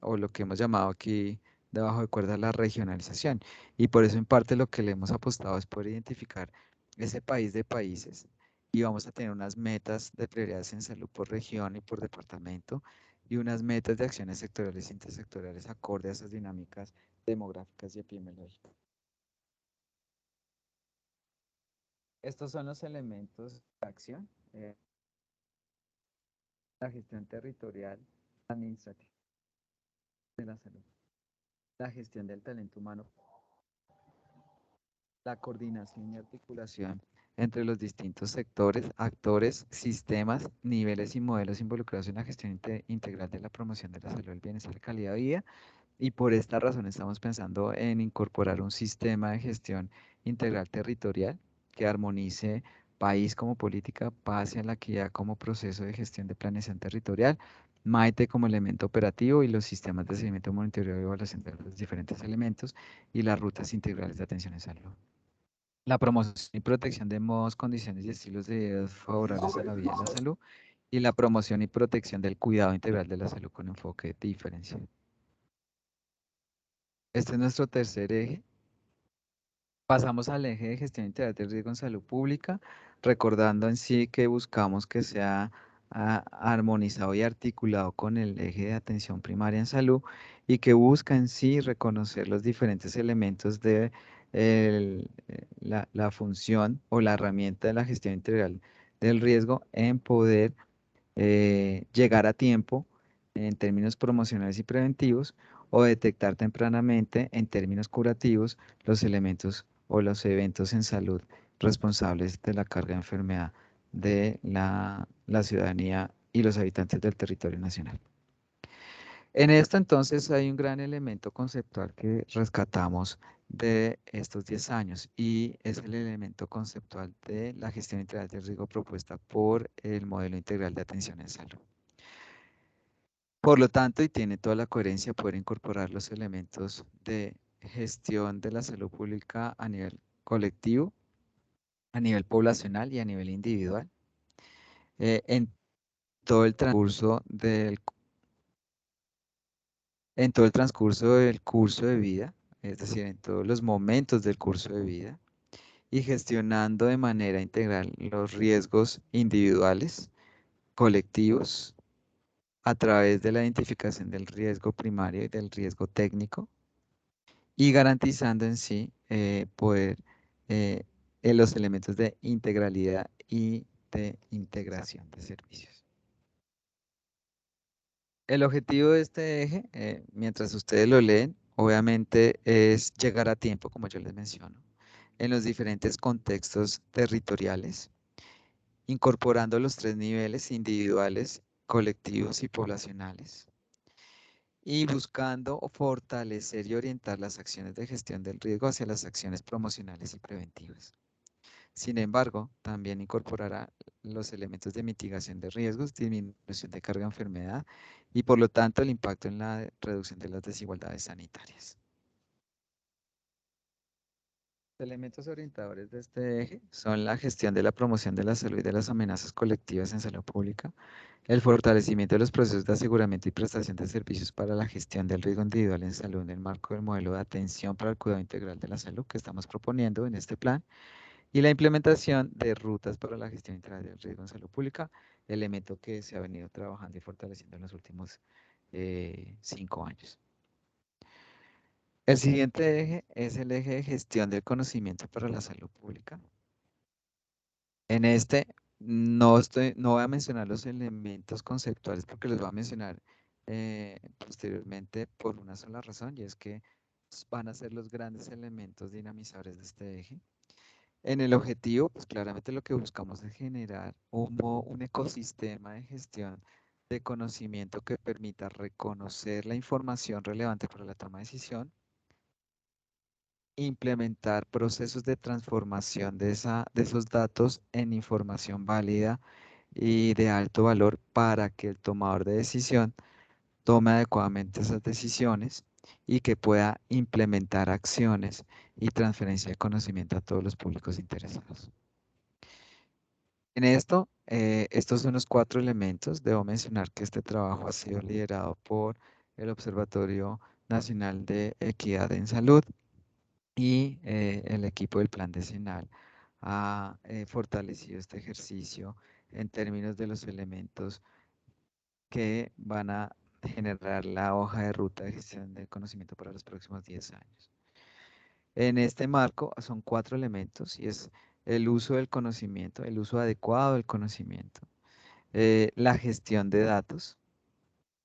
o lo que hemos llamado aquí debajo de cuerda la regionalización. Y por eso en parte lo que le hemos apostado es poder identificar ese país de países, y vamos a tener unas metas de prioridades en salud por región y por departamento, y unas metas de acciones sectoriales e intersectoriales acorde a esas dinámicas demográficas y epidemiológicas. Estos son los elementos de acción: la gestión territorial, administrativa de la salud, la gestión del talento humano, la coordinación y articulación entre los distintos sectores, actores, sistemas, niveles y modelos involucrados en la gestión integral de la promoción de la salud, el bienestar y calidad de vida. Y por esta razón estamos pensando en incorporar un sistema de gestión integral territorial que armonice país como política, PASE a la equidad como proceso de gestión de planeación territorial, MAITE como elemento operativo, y los sistemas de seguimiento, monitoreo y evaluación de los diferentes elementos, y las rutas integrales de atención en salud. La promoción y protección de modos, condiciones y estilos de vida favorables a la vida y la salud, y la promoción y protección del cuidado integral de la salud con enfoque diferencial. Este es nuestro tercer eje. Pasamos al eje de gestión integral del riesgo en salud pública, recordando en sí que buscamos que sea armonizado y articulado con el eje de atención primaria en salud, y que busca en sí reconocer los diferentes elementos de la función o la herramienta de la gestión integral del riesgo en poder llegar a tiempo en términos promocionales y preventivos, o detectar tempranamente en términos curativos los elementos o los eventos en salud responsables de la carga de enfermedad de la ciudadanía y los habitantes del territorio nacional. En esto entonces hay un gran elemento conceptual que rescatamos de estos 10 años y es el elemento conceptual de la gestión integral del riesgo propuesta por el modelo integral de atención en salud. Por lo tanto, y tiene toda la coherencia poder incorporar los elementos de gestión de la salud pública a nivel colectivo, a nivel poblacional y a nivel individual, en todo el transcurso del curso de vida, es decir, en todos los momentos del curso de vida, y gestionando de manera integral los riesgos individuales, colectivos, a través de la identificación del riesgo primario y del riesgo técnico, y garantizando en sí poder en los elementos de integralidad y de integración de servicios. El objetivo de este eje, mientras ustedes lo leen, obviamente es llegar a tiempo, como yo les menciono, en los diferentes contextos territoriales, incorporando los 3 niveles individuales, colectivos y poblacionales, y buscando fortalecer y orientar las acciones de gestión del riesgo hacia las acciones promocionales y preventivas. Sin embargo, también incorporará los elementos de mitigación de riesgos, disminución de carga de enfermedad y por lo tanto el impacto en la reducción de las desigualdades sanitarias. Los elementos orientadores de este eje son la gestión de la promoción de la salud y de las amenazas colectivas en salud pública, el fortalecimiento de los procesos de aseguramiento y prestación de servicios para la gestión del riesgo individual en salud en el marco del modelo de atención para el cuidado integral de la salud que estamos proponiendo en este plan, y la implementación de rutas para la gestión integral del riesgo en salud pública, elemento que se ha venido trabajando y fortaleciendo en los últimos 5 años. El siguiente eje es el eje de gestión del conocimiento para la salud pública. En este no voy a mencionar los elementos conceptuales porque los voy a mencionar posteriormente por una sola razón, y es que van a ser los grandes elementos dinamizadores de este eje. En el objetivo, pues claramente lo que buscamos es generar un ecosistema de gestión de conocimiento que permita reconocer la información relevante para la toma de decisión, implementar procesos de transformación de esos datos en información válida y de alto valor para que el tomador de decisión tome adecuadamente esas decisiones y que pueda implementar acciones y transferencia de conocimiento a todos los públicos interesados. En esto, estos son los 4 elementos. Debo mencionar que este trabajo ha sido liderado por el Observatorio Nacional de Equidad en Salud y el equipo del Plan Decenal ha fortalecido este ejercicio en términos de los elementos que van a generar la hoja de ruta de gestión del conocimiento para los próximos 10 años. En este marco son 4 elementos y es el uso del conocimiento, el uso adecuado del conocimiento, la gestión de datos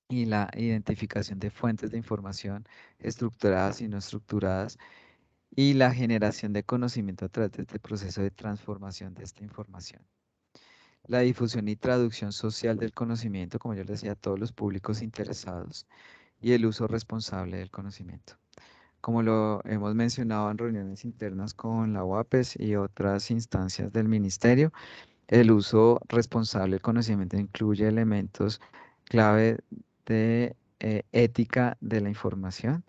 y la identificación de fuentes de información estructuradas y no estructuradas y la generación de conocimiento a través de este proceso de transformación de esta información. La difusión y traducción social del conocimiento, como yo les decía, a todos los públicos interesados y el uso responsable del conocimiento. Como lo hemos mencionado en reuniones internas con la UAPES y otras instancias del ministerio, el uso responsable del conocimiento incluye elementos clave de ética de la información,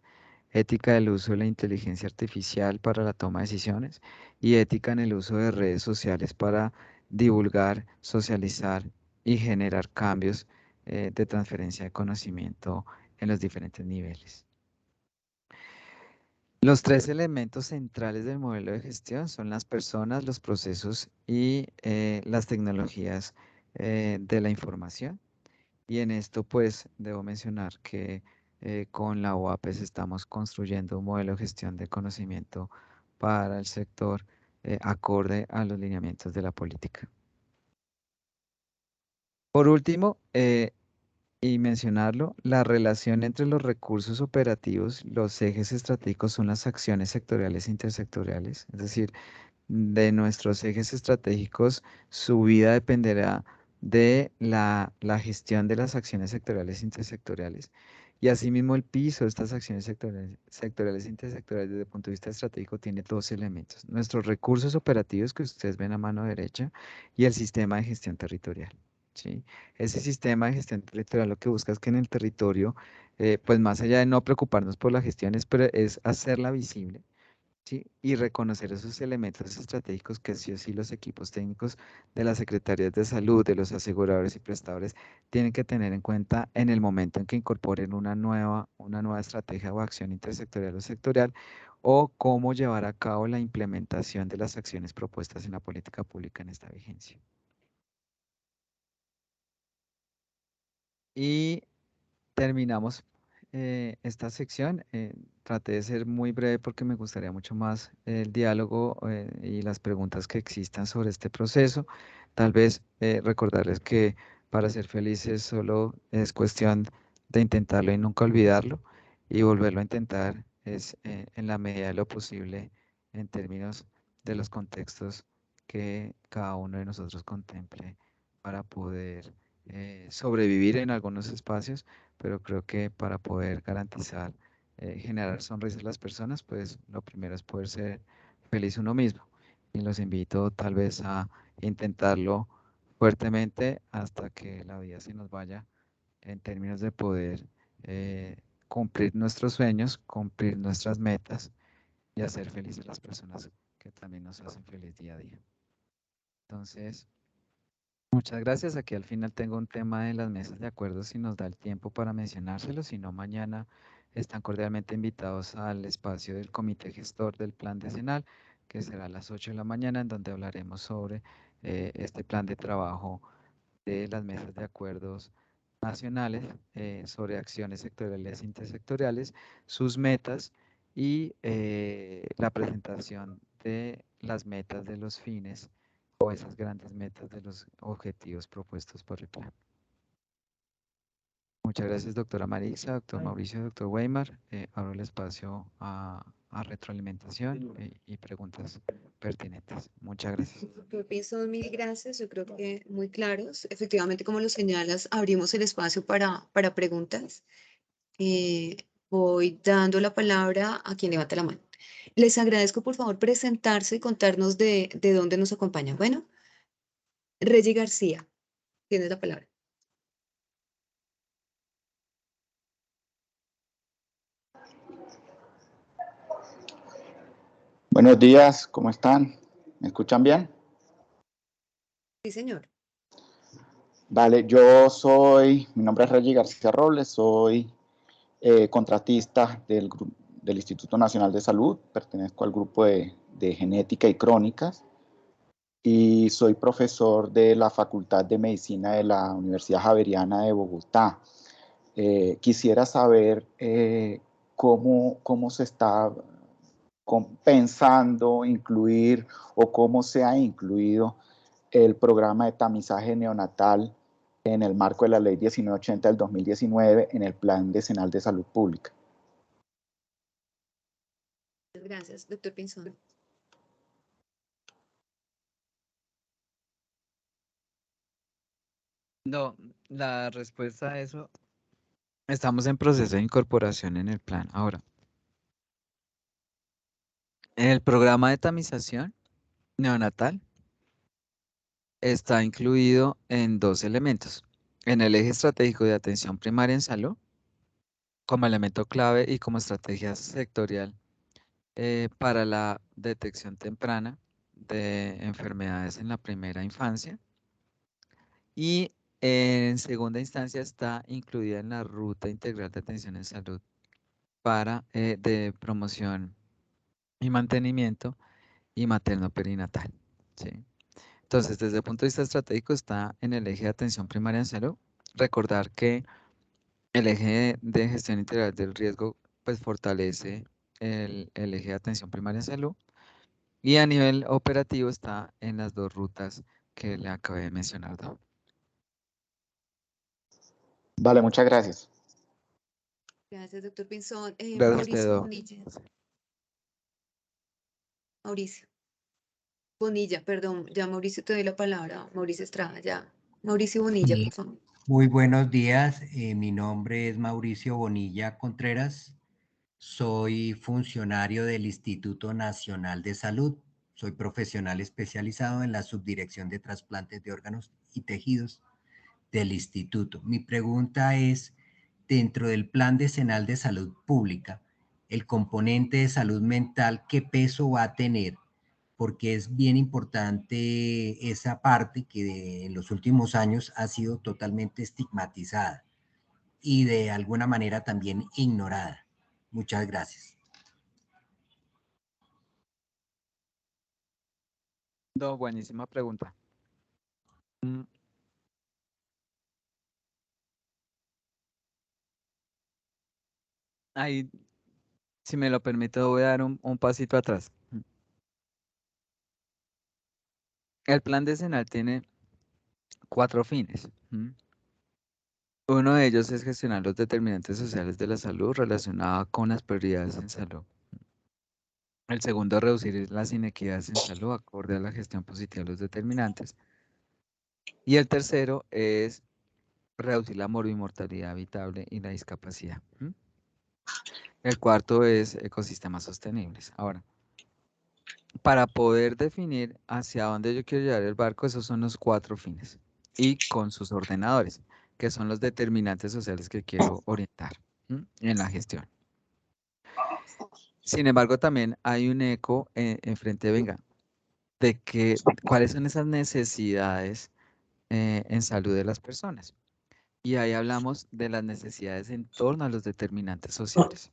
ética del uso de la inteligencia artificial para la toma de decisiones y ética en el uso de redes sociales para divulgar, socializar y generar cambios de transferencia de conocimiento en los diferentes niveles. Los 3 elementos centrales del modelo de gestión son las personas, los procesos y las tecnologías de la información. Y en esto pues debo mencionar que con la UAPES estamos construyendo un modelo de gestión de conocimiento para el sector acorde a los lineamientos de la política. Por último, y mencionarlo, la relación entre los recursos operativos, los ejes estratégicos son las acciones sectoriales e intersectoriales, es decir, de nuestros ejes estratégicos, su vida dependerá de la gestión de las acciones sectoriales e intersectoriales. Y asimismo el piso de estas acciones sectoriales e intersectoriales desde el punto de vista estratégico tiene dos elementos. Nuestros recursos operativos que ustedes ven a mano derecha y el sistema de gestión territorial. ¿Sí? Ese sistema de gestión territorial lo que busca es que en el territorio, pues más allá de no preocuparnos por la gestión, es hacerla visible. ¿Sí? Y reconocer esos elementos estratégicos que sí o sí los equipos técnicos de las secretarías de salud, de los aseguradores y prestadores tienen que tener en cuenta en el momento en que incorporen una nueva estrategia o acción intersectorial o sectorial, o cómo llevar a cabo la implementación de las acciones propuestas en la política pública en esta vigencia. Y terminamos esta sección. Traté de ser muy breve porque me gustaría mucho más el diálogo y las preguntas que existan sobre este proceso. Tal vez recordarles que para ser felices solo es cuestión de intentarlo y nunca olvidarlo, y volverlo a intentar es en la medida de lo posible en términos de los contextos que cada uno de nosotros contemple para poder sobrevivir en algunos espacios, pero creo que para poder garantizar generar sonrisas a las personas, pues lo primero es poder ser feliz uno mismo. Y los invito tal vez a intentarlo fuertemente hasta que la vida se nos vaya en términos de poder cumplir nuestros sueños, cumplir nuestras metas y hacer felices a las personas que también nos hacen feliz día a día. Entonces, muchas gracias. Aquí al final tengo un tema de las mesas de acuerdo, si nos da el tiempo para mencionárselo. Si no, mañana están cordialmente invitados al espacio del comité gestor del plan decenal, que será a las 8 de la mañana, en donde hablaremos sobre este plan de trabajo de las mesas de acuerdos nacionales, sobre acciones sectoriales e intersectoriales, sus metas y la presentación de las metas de los fines o esas grandes metas de los objetivos propuestos por el plan. Muchas gracias, doctora Marisa, doctor Mauricio, doctor Weimar. Abro el espacio a retroalimentación y preguntas pertinentes. Muchas gracias. Doctor Pinzón, mil gracias. Yo creo que muy claros. Efectivamente, como lo señalas, abrimos el espacio para preguntas. Voy dando la palabra a quien levanta la mano. Les agradezco, por favor, presentarse y contarnos de dónde nos acompañan. Bueno, Reggie García, tienes la palabra. Buenos días, ¿cómo están? ¿Me escuchan bien? Sí, señor. Vale, mi nombre es Reggie García Robles, soy contratista del Instituto Nacional de Salud, pertenezco al grupo de genética y crónicas y soy profesor de la Facultad de Medicina de la Universidad Javeriana de Bogotá. Quisiera saber cómo se está pensando incluir o cómo se ha incluido el programa de tamizaje neonatal en el marco de la Ley 1980 del 2019 en el Plan Decenal de Salud Pública. Gracias, doctor Pinzón. No, la respuesta a eso, estamos en proceso de incorporación en el plan. Ahora, el programa de tamización neonatal está incluido en dos elementos: en el eje estratégico de atención primaria en salud, como elemento clave y como estrategia sectorial para la detección temprana de enfermedades en la primera infancia, y en segunda instancia está incluida en la ruta integral de atención en salud de promoción y mantenimiento y materno-perinatal. ¿Sí? Entonces, desde el punto de vista estratégico está en el eje de atención primaria en salud. Recordar que el eje de gestión integral del riesgo pues fortalece el eje de atención primaria en salud, y a nivel operativo está en las dos rutas que le acabé de mencionar. Vale, muchas gracias. Gracias, doctor Pinzón. Gracias, Mauricio Pedro. Bonilla. Mauricio. Bonilla, perdón, ya Mauricio te doy la palabra, Mauricio Estrada, ya. Mauricio Bonilla, Sí, por favor. muy buenos días. Mi nombre es Mauricio Bonilla Contreras. Soy funcionario del Instituto Nacional de Salud. Soy profesional especializado en la subdirección de trasplantes de órganos y tejidos del instituto. Mi pregunta es, dentro del Plan Decenal de Salud Pública, el componente de salud mental, ¿qué peso va a tener? Porque es bien importante esa parte que en los últimos años ha sido totalmente estigmatizada y de alguna manera también ignorada. Muchas gracias. No, buenísima pregunta. Mm, Ahí, si me lo permite, voy a dar un pasito atrás. El plan decenal tiene 4 fines. Uno de ellos es gestionar los determinantes sociales de la salud relacionados con las prioridades en salud. El segundo, reducir las inequidades en salud acorde a la gestión positiva de los determinantes. Y el tercero es reducir la morbimortalidad habitable y la discapacidad. El cuarto es ecosistemas sostenibles. Ahora, para poder definir hacia dónde yo quiero llevar el barco, esos son los 4 fines. Y con sus ordenadores, que son los determinantes sociales que quiero orientar en la gestión. Sin embargo, también hay un eco enfrente, venga, de cuáles son esas necesidades en salud de las personas. Y ahí hablamos de las necesidades en torno a los determinantes sociales.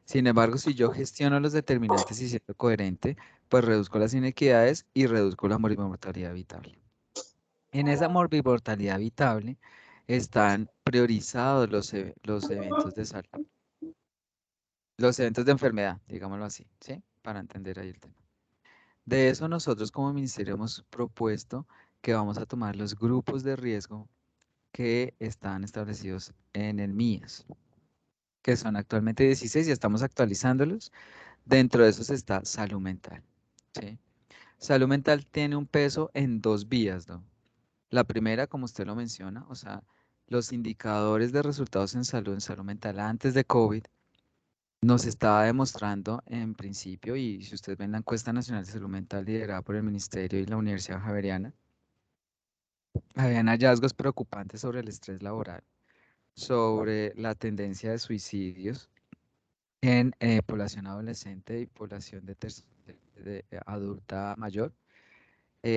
Sin embargo, si yo gestiono los determinantes y siendo coherente, pues reduzco las inequidades y reduzco la morbimortalidad habitable. En esa morbimortalidad habitable están priorizados los eventos de salud, los eventos de enfermedad, digámoslo así, ¿sí? Para entender ahí el tema. De eso nosotros como ministerio hemos propuesto que vamos a tomar los grupos de riesgo que están establecidos en el MIAS, que son actualmente 16 y estamos actualizándolos. Dentro de esos está salud mental, ¿sí? Salud mental tiene un peso en 2 vías, ¿no? La primera, como usted lo menciona, o sea, los indicadores de resultados en salud mental antes de COVID nos estaba demostrando en principio, y si usted ve en la encuesta nacional de salud mental liderada por el Ministerio y la Universidad Javeriana, habían hallazgos preocupantes sobre el estrés laboral, sobre la tendencia de suicidios en población adolescente y población de adulta mayor.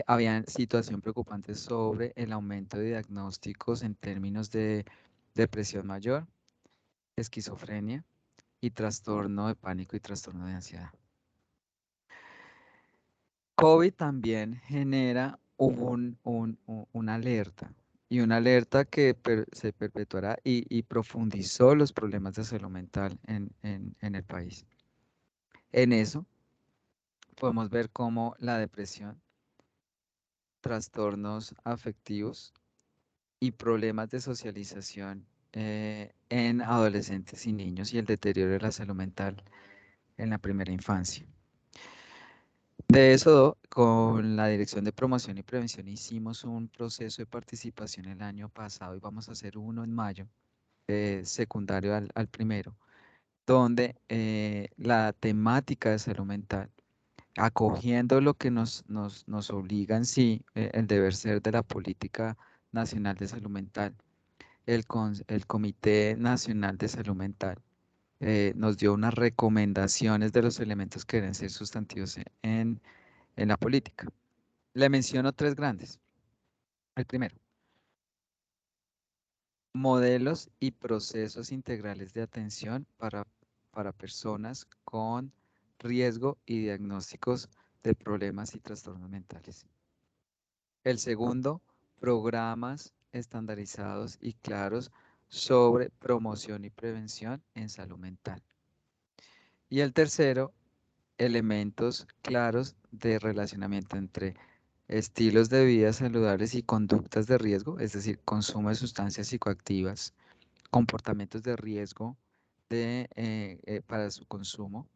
Habían situación preocupante sobre el aumento de diagnósticos en términos de depresión mayor, esquizofrenia y trastorno de pánico y trastorno de ansiedad. COVID también genera una alerta, y una alerta que se perpetuará y profundizó los problemas de salud mental en el país. En eso podemos ver cómo la depresión, trastornos afectivos y problemas de socialización en adolescentes y niños y el deterioro de la salud mental en la primera infancia. De eso, con la Dirección de Promoción y Prevención hicimos un proceso de participación el año pasado y vamos a hacer uno en mayo, secundario al primero, donde la temática de salud mental, acogiendo lo que nos obliga en sí, el deber ser de la Política Nacional de Salud Mental, el Comité Nacional de Salud Mental, nos dio unas recomendaciones de los elementos que deben ser sustantivos en la política. Le menciono 3 grandes. El primero, modelos y procesos integrales de atención para personas con riesgo y diagnósticos de problemas y trastornos mentales. El segundo, programas estandarizados y claros sobre promoción y prevención en salud mental. Y el tercero, elementos claros de relacionamiento entre estilos de vida saludables y conductas de riesgo, es decir, consumo de sustancias psicoactivas, comportamientos de riesgo para su consumo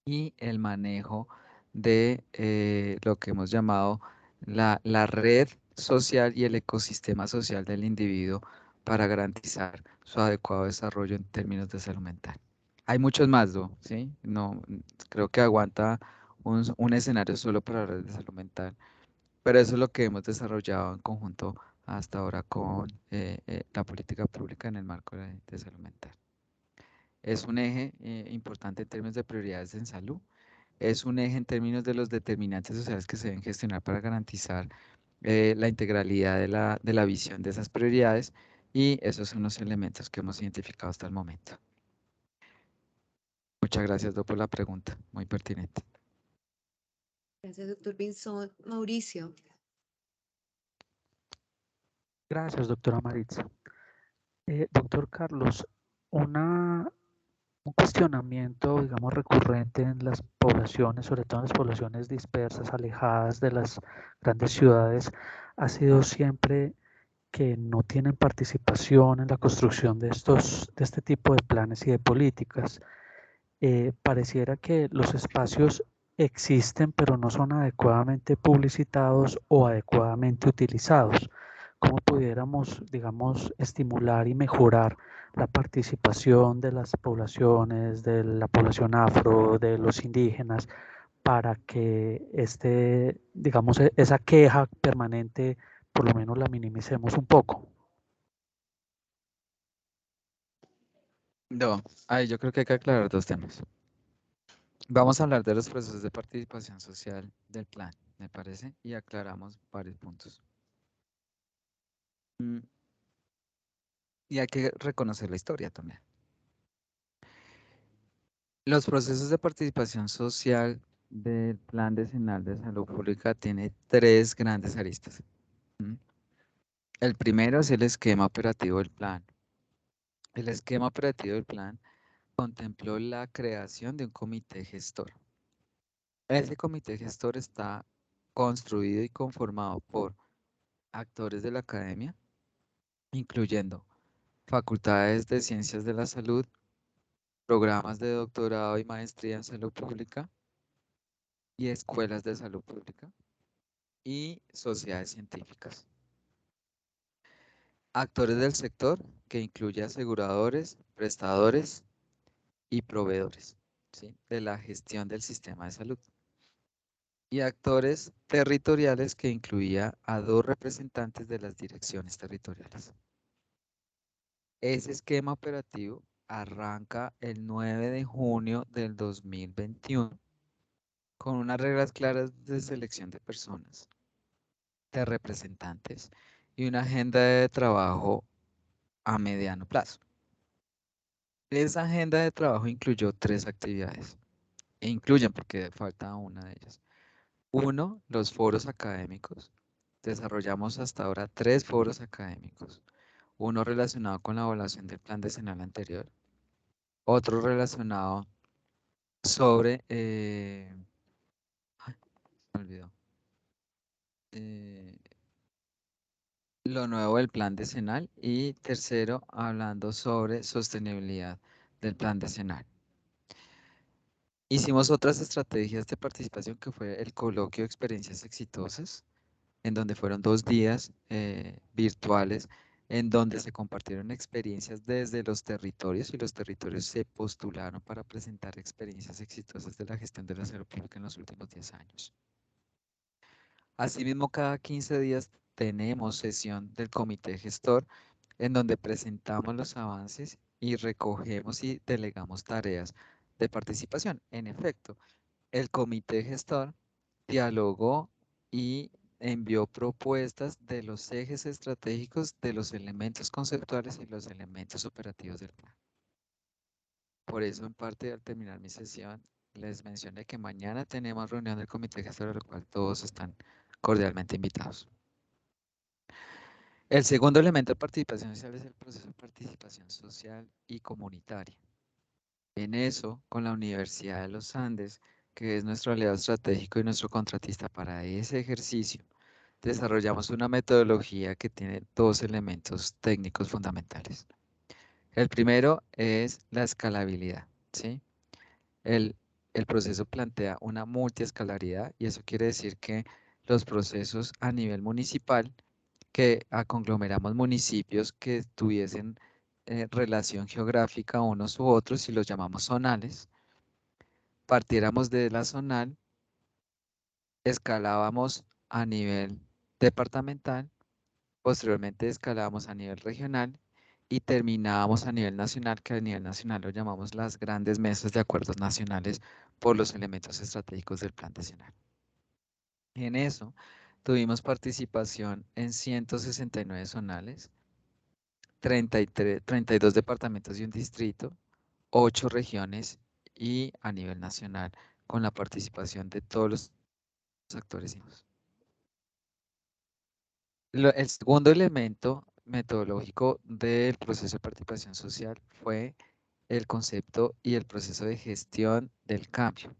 y el manejo de lo que hemos llamado la red social y el ecosistema social del individuo para garantizar su adecuado desarrollo en términos de salud mental. Hay muchos más, ¿no? ¿Sí? No, creo que aguanta un escenario solo para hablar de salud mental, pero eso es lo que hemos desarrollado en conjunto hasta ahora con la política pública en el marco de salud mental. Es un eje importante en términos de prioridades en salud. Es un eje en términos de los determinantes sociales que se deben gestionar para garantizar la integralidad de la visión de esas prioridades, y esos son los elementos que hemos identificado hasta el momento. Muchas gracias, por la pregunta, muy pertinente. Gracias, doctor Pinzón. Mauricio. Gracias, doctora Maritza. Doctor Carlos, un cuestionamiento, digamos, recurrente en las poblaciones, sobre todo en las poblaciones dispersas, alejadas de las grandes ciudades, ha sido siempre que no tienen participación en la construcción de este tipo de planes y de políticas. Pareciera que los espacios existen, pero no son adecuadamente publicitados o adecuadamente utilizados. ¿Cómo pudiéramos, digamos, estimular y mejorar la participación de las poblaciones, de la población afro, de los indígenas, para que digamos, esa queja permanente, por lo menos la minimicemos un poco? No, yo creo que hay que aclarar dos temas. Vamos a hablar de los procesos de participación social del plan, me parece, y aclaramos varios puntos. Y hay que reconocer la historia también. Los procesos de participación social del Plan Decenal de Salud Pública tiene tres grandes aristas. El primero es el esquema operativo del plan. El esquema operativo del plan contempló la creación de un comité gestor. Ese comité gestor está construido y conformado por actores de la academia, incluyendo facultades de ciencias de la salud, programas de doctorado y maestría en salud pública y escuelas de salud pública y sociedades científicas. Actores del sector, que incluye aseguradores, prestadores y proveedores, ¿sí?, de la gestión del sistema de salud. Y actores territoriales, que incluía a 2 representantes de las direcciones territoriales. Ese esquema operativo arranca el 9 de junio del 2021 con unas reglas claras de selección de personas, de representantes y una agenda de trabajo a mediano plazo. Esa agenda de trabajo incluyó 3 actividades, e incluyen porque falta una de ellas. 1, los foros académicos. Desarrollamos hasta ahora 3 foros académicos. Uno relacionado con la evaluación del plan decenal anterior. Otro relacionado sobre... me olvidó. Lo nuevo del plan decenal. Y tercero, hablando sobre sostenibilidad del plan decenal. Hicimos otras estrategias de participación, que fue el coloquio de experiencias exitosas, en donde fueron 2 días virtuales, en donde se compartieron experiencias desde los territorios, y los territorios se postularon para presentar experiencias exitosas de la gestión de la salud pública en los últimos 10 años. Asimismo, cada 15 días tenemos sesión del comité gestor, en donde presentamos los avances y recogemos y delegamos tareas de participación. En efecto, el comité gestor dialogó y envió propuestas de los ejes estratégicos, de los elementos conceptuales y los elementos operativos del plan. Por eso, en parte, al terminar mi sesión, les mencioné que mañana tenemos reunión del comité gestor, a la cual todos están cordialmente invitados. El segundo elemento de participación social es el proceso de participación social y comunitaria. En eso, con la Universidad de los Andes, que es nuestro aliado estratégico y nuestro contratista para ese ejercicio, desarrollamos una metodología que tiene 2 elementos técnicos fundamentales. El primero es la escalabilidad, ¿sí? el proceso plantea una multiescalaridad y eso quiere decir que los procesos a nivel municipal, que conglomeramos municipios que tuviesen relación geográfica unos u otros y los llamamos zonales, partiéramos de la zonal, escalábamos a nivel departamental, posteriormente escalábamos a nivel regional y terminábamos a nivel nacional, que a nivel nacional lo llamamos las grandes mesas de acuerdos nacionales por los elementos estratégicos del plan decenal. En eso tuvimos participación en 169 zonales, 32 departamentos y un distrito, 8 regiones y a nivel nacional, con la participación de todos los actores. El segundo elemento metodológico del proceso de participación social fue el concepto y el proceso de gestión del cambio.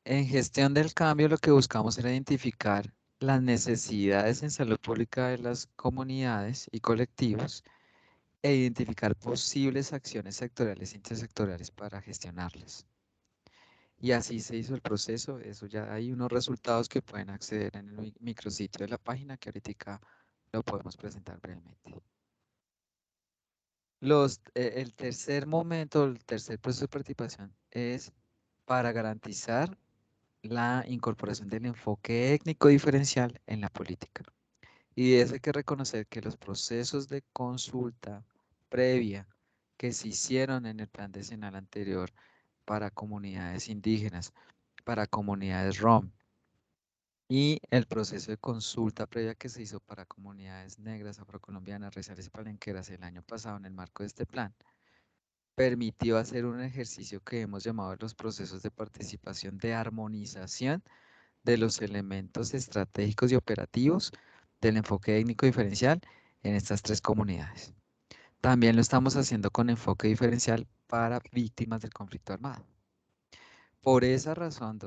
En gestión del cambio lo que buscamos era identificar las necesidades en salud pública de las comunidades y colectivos e identificar posibles acciones sectoriales e intersectoriales para gestionarlas. Y así se hizo el proceso. Eso ya hay unos resultados que pueden acceder en el micrositio de la página que ahorita lo podemos presentar brevemente. El tercer momento, el tercer proceso de participación es para garantizar la incorporación del enfoque étnico diferencial en la política. Y eso hay que reconocer que los procesos de consulta previa que se hicieron en el plan decenal anterior para comunidades indígenas, para comunidades ROM, y el proceso de consulta previa que se hizo para comunidades negras, afrocolombianas, raciales y palenqueras el año pasado en el marco de este plan, permitió hacer un ejercicio que hemos llamado los procesos de participación de armonización de los elementos estratégicos y operativos del enfoque étnico diferencial en estas 3 comunidades. También lo estamos haciendo con enfoque diferencial para víctimas del conflicto armado. Por esa razón,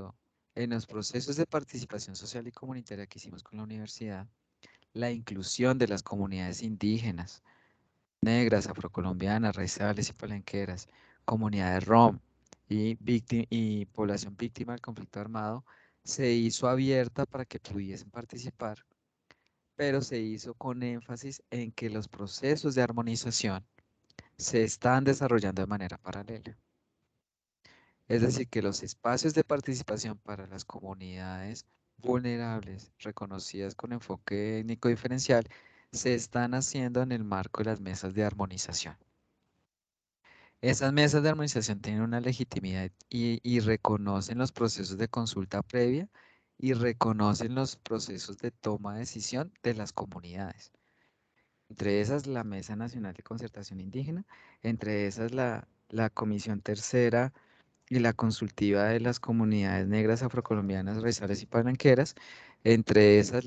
en los procesos de participación social y comunitaria que hicimos con la universidad, la inclusión de las comunidades indígenas, negras, afrocolombianas, raciales y palenqueras, comunidades ROM y población víctima del conflicto armado, se hizo abierta para que pudiesen participar, pero se hizo con énfasis en que los procesos de armonización se están desarrollando de manera paralela. Es decir, que los espacios de participación para las comunidades vulnerables reconocidas con enfoque étnico diferencial se están haciendo en el marco de las mesas de armonización. Esas mesas de armonización tienen una legitimidad y reconocen los procesos de consulta previa y reconocen los procesos de toma de decisión de las comunidades. Entre esas, la Mesa Nacional de Concertación Indígena, entre esas, la Comisión Tercera y la consultiva de las comunidades negras, afrocolombianas, raciales y palenqueras, entre esas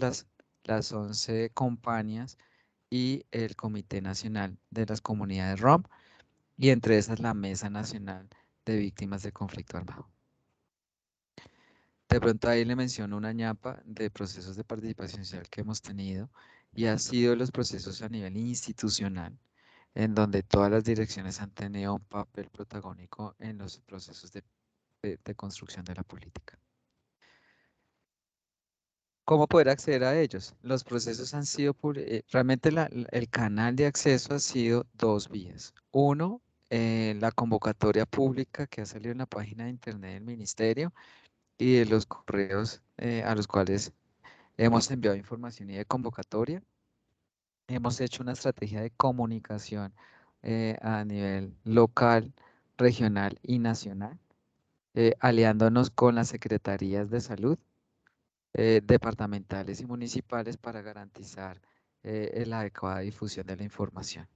las 11 compañías y el Comité Nacional de las Comunidades ROM, y entre esas la Mesa Nacional de Víctimas de Conflicto Armado. De pronto ahí le menciono una ñapa de procesos de participación social que hemos tenido y ha sido los procesos a nivel institucional, en donde todas las direcciones han tenido un papel protagónico en los procesos de construcción de la política. ¿Cómo poder acceder a ellos? Los procesos han sido, realmente el canal de acceso ha sido 2 vías. Uno, la convocatoria pública que ha salido en la página de internet del ministerio y de los correos a los cuales hemos enviado información y de convocatoria. Hemos hecho una estrategia de comunicación a nivel local, regional y nacional, aliándonos con las secretarías de salud departamentales y municipales para garantizar la adecuada difusión de la información.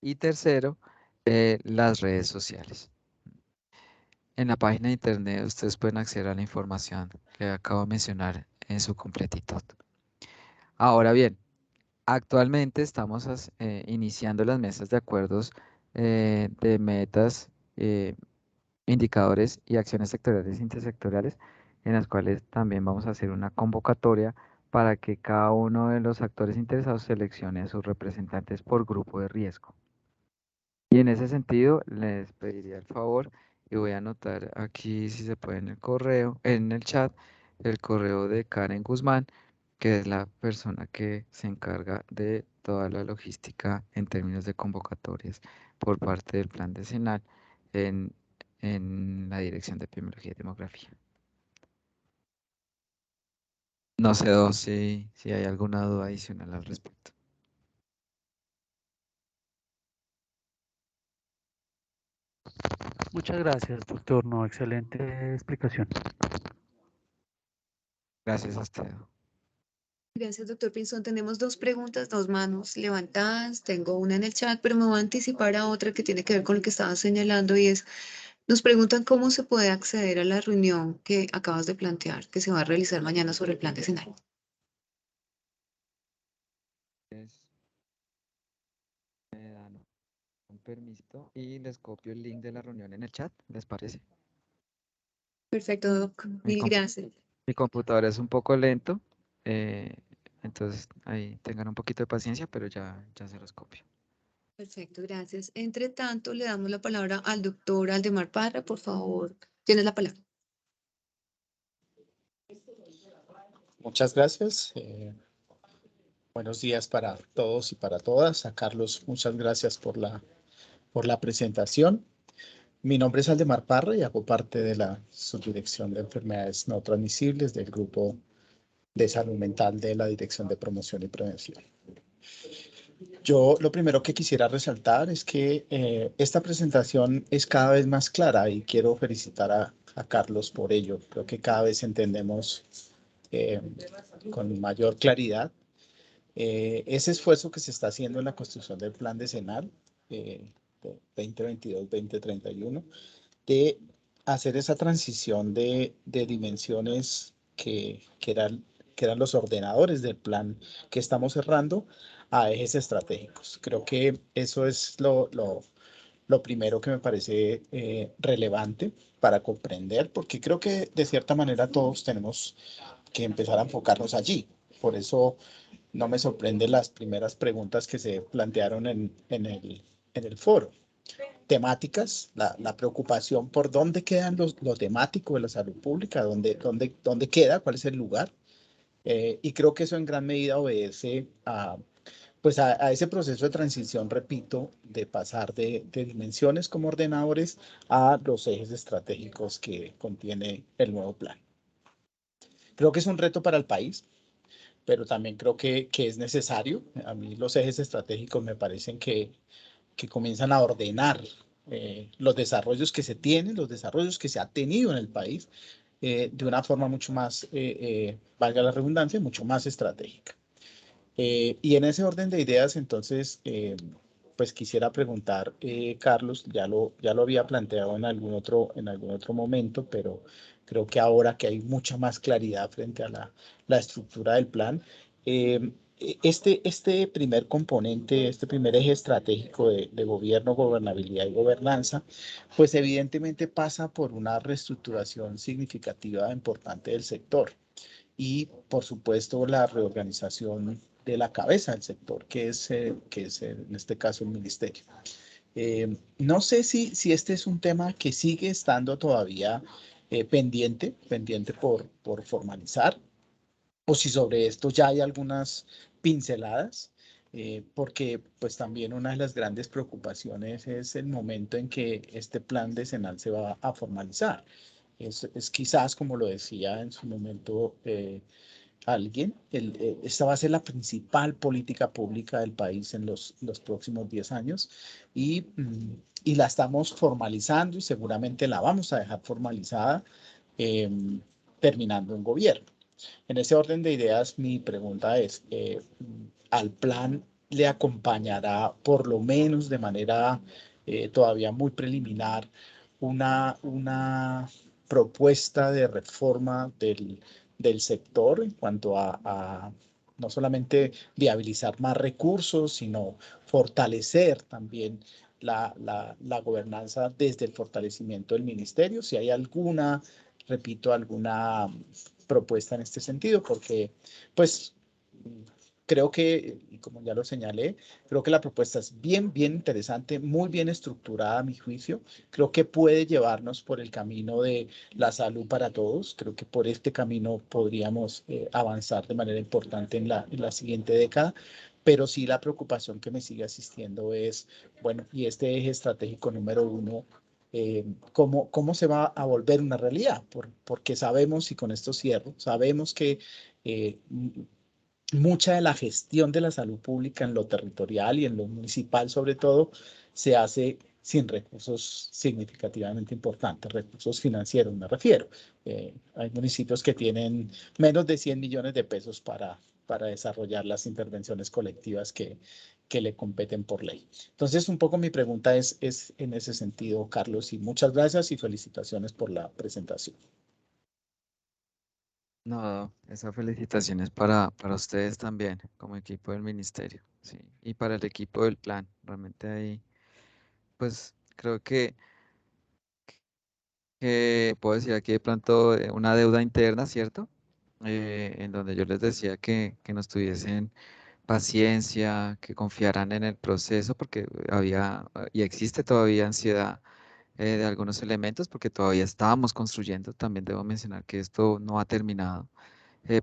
Y tercero, las redes sociales. En la página de internet ustedes pueden acceder a la información que acabo de mencionar en su completitud. Ahora bien, actualmente estamos iniciando las mesas de acuerdos de metas, indicadores y acciones sectoriales e intersectoriales, en las cuales también vamos a hacer una convocatoria para que cada uno de los actores interesados seleccione a sus representantes por grupo de riesgo. Y en ese sentido, les pediría el favor Y voy a anotar aquí, si se puede, en el correo, en el chat, el correo de Karen Guzmán, que es la persona que se encarga de toda la logística en términos de convocatorias por parte del plan decenal en, en la Dirección de Epidemiología y Demografía. No sé si hay alguna duda adicional al respecto. Muchas gracias, doctor. No, excelente explicación. Gracias a usted. Gracias, doctor Pinzón. Tenemos dos preguntas, dos manos levantadas. Tengo una en el chat, pero me voy a anticipar a otra que tiene que ver con lo que estaba señalando y es, nos preguntan cómo se puede acceder a la reunión que acabas de plantear, que se va a realizar mañana sobre el plan decenal. Me dan un permiso y les copio el link de la reunión en el chat, ¿les parece? Perfecto, doc. Mi, Mil compu- gracias. mi computador es un poco lento, eh, entonces ahí tengan un poquito de paciencia, pero ya se los copio. Perfecto, gracias. Entre tanto, le damos la palabra al doctor Aldemar Parra, por favor. Tienes la palabra. Muchas gracias. Buenos días para todos y para todas. A Carlos, muchas gracias por la presentación. Mi nombre es Aldemar Parra y hago parte de la Subdirección de Enfermedades No Transmisibles del Grupo de Salud Mental de la Dirección de Promoción y Prevención. Yo lo primero que quisiera resaltar es que esta presentación es cada vez más clara y quiero felicitar a Carlos por ello. Creo que cada vez entendemos con mayor claridad ese esfuerzo que se está haciendo en la construcción del plan decenal 2022-2031, de hacer esa transición de dimensiones que eran los ordenadores del plan que estamos cerrando a ejes estratégicos. Creo que eso es lo primero que me parece relevante para comprender, porque creo que de cierta manera todos tenemos que empezar a enfocarnos allí. Por eso no me sorprende las primeras preguntas que se plantearon en el foro. Temáticas, la preocupación por dónde quedan lo temático de la salud pública, dónde queda, cuál es el lugar. Y creo que eso en gran medida obedece a ese proceso de transición, repito, de pasar de dimensiones como ordenadores a los ejes estratégicos que contiene el nuevo plan. Creo que es un reto para el país, pero también creo que es necesario. A mí los ejes estratégicos me parecen que comienzan a ordenar los desarrollos que se tienen, los desarrollos que se ha tenido en el país, de una forma mucho más, valga la redundancia, mucho más estratégica. Y en ese orden de ideas, entonces, pues quisiera preguntar, Carlos, ya lo había planteado en algún otro momento, pero creo que ahora que hay mucha más claridad frente a la estructura del plan, este primer componente, este primer eje estratégico de gobierno, gobernabilidad y gobernanza, pues evidentemente pasa por una reestructuración significativa e importante del sector y, por supuesto, la reorganización de la cabeza del sector, que es en este caso el ministerio. No sé si este es un tema que sigue estando todavía pendiente por formalizar, o si sobre esto ya hay algunas pinceladas, porque pues también una de las grandes preocupaciones es el momento en que este plan decenal se va a formalizar. Es quizás, como lo decía en su momento alguien, esta va a ser la principal política pública del país en los próximos 10 años y la estamos formalizando y seguramente la vamos a dejar formalizada eh, terminando un gobierno. En ese orden de ideas, mi pregunta es, ¿al plan le acompañará, por lo menos de manera todavía muy preliminar, una propuesta de reforma del sector en cuanto a no solamente viabilizar más recursos, sino fortalecer también la gobernanza desde el fortalecimiento del ministerio? Si hay alguna, repito, alguna propuesta en este sentido, porque pues creo que, y como ya lo señalé, creo que la propuesta es bien interesante, muy bien estructurada a mi juicio. Creo que puede llevarnos por el camino de la salud para todos. Creo que por este camino podríamos avanzar de manera importante en la siguiente década. Pero sí la preocupación que me sigue asistiendo es, bueno, y este eje estratégico número 1, ¿cómo se va a volver una realidad? Porque sabemos, y con esto cierro, sabemos que mucha de la gestión de la salud pública en lo territorial y en lo municipal sobre todo se hace sin recursos significativamente importantes, recursos financieros me refiero. Hay municipios que tienen menos de 100 millones de pesos para desarrollar las intervenciones colectivas que le competen por ley. Entonces, un poco mi pregunta es en ese sentido, Carlos, y muchas gracias y felicitaciones por la presentación. No, esas felicitaciones para ustedes también, como equipo del ministerio, sí, y para el equipo del plan. Realmente ahí, pues creo que puedo decir aquí de pronto una deuda interna, ¿cierto? En donde yo les decía que nos tuviesen paciencia, que confiaran en el proceso, porque había y existe todavía ansiedad de algunos elementos, porque todavía estábamos construyendo. También debo mencionar que esto no ha terminado.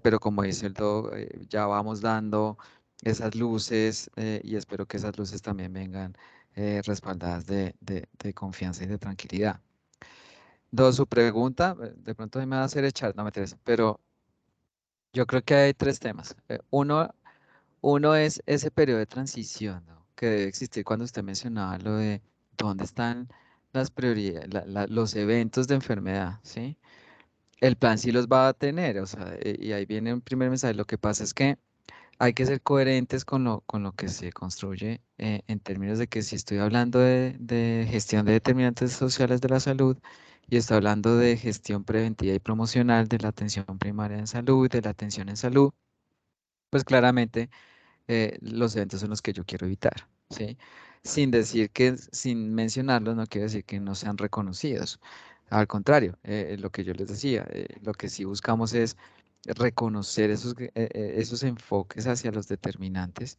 Pero como dice el Doc, ya vamos dando esas luces y espero que esas luces también vengan respaldadas de confianza y de tranquilidad. Su pregunta, de pronto me va a hacer echar, no me interesa, pero yo creo que hay tres temas. Uno es ese periodo de transición, ¿no?, que debe existir cuando usted mencionaba lo de dónde están las prioridades, los eventos de enfermedad, ¿sí? El plan sí los va a tener, o sea, y ahí viene un primer mensaje. Lo que pasa es que hay que ser coherentes con lo que se construye en términos de que si estoy hablando de gestión de determinantes sociales de la salud y estoy hablando de gestión preventiva y promocional de la atención primaria en salud, de la atención en salud, pues claramente los eventos son los que yo quiero evitar, ¿sí? Sin decir que, sin mencionarlos, no quiere decir que no sean reconocidos. Al contrario, lo que yo les decía, lo que sí buscamos es reconocer esos enfoques hacia los determinantes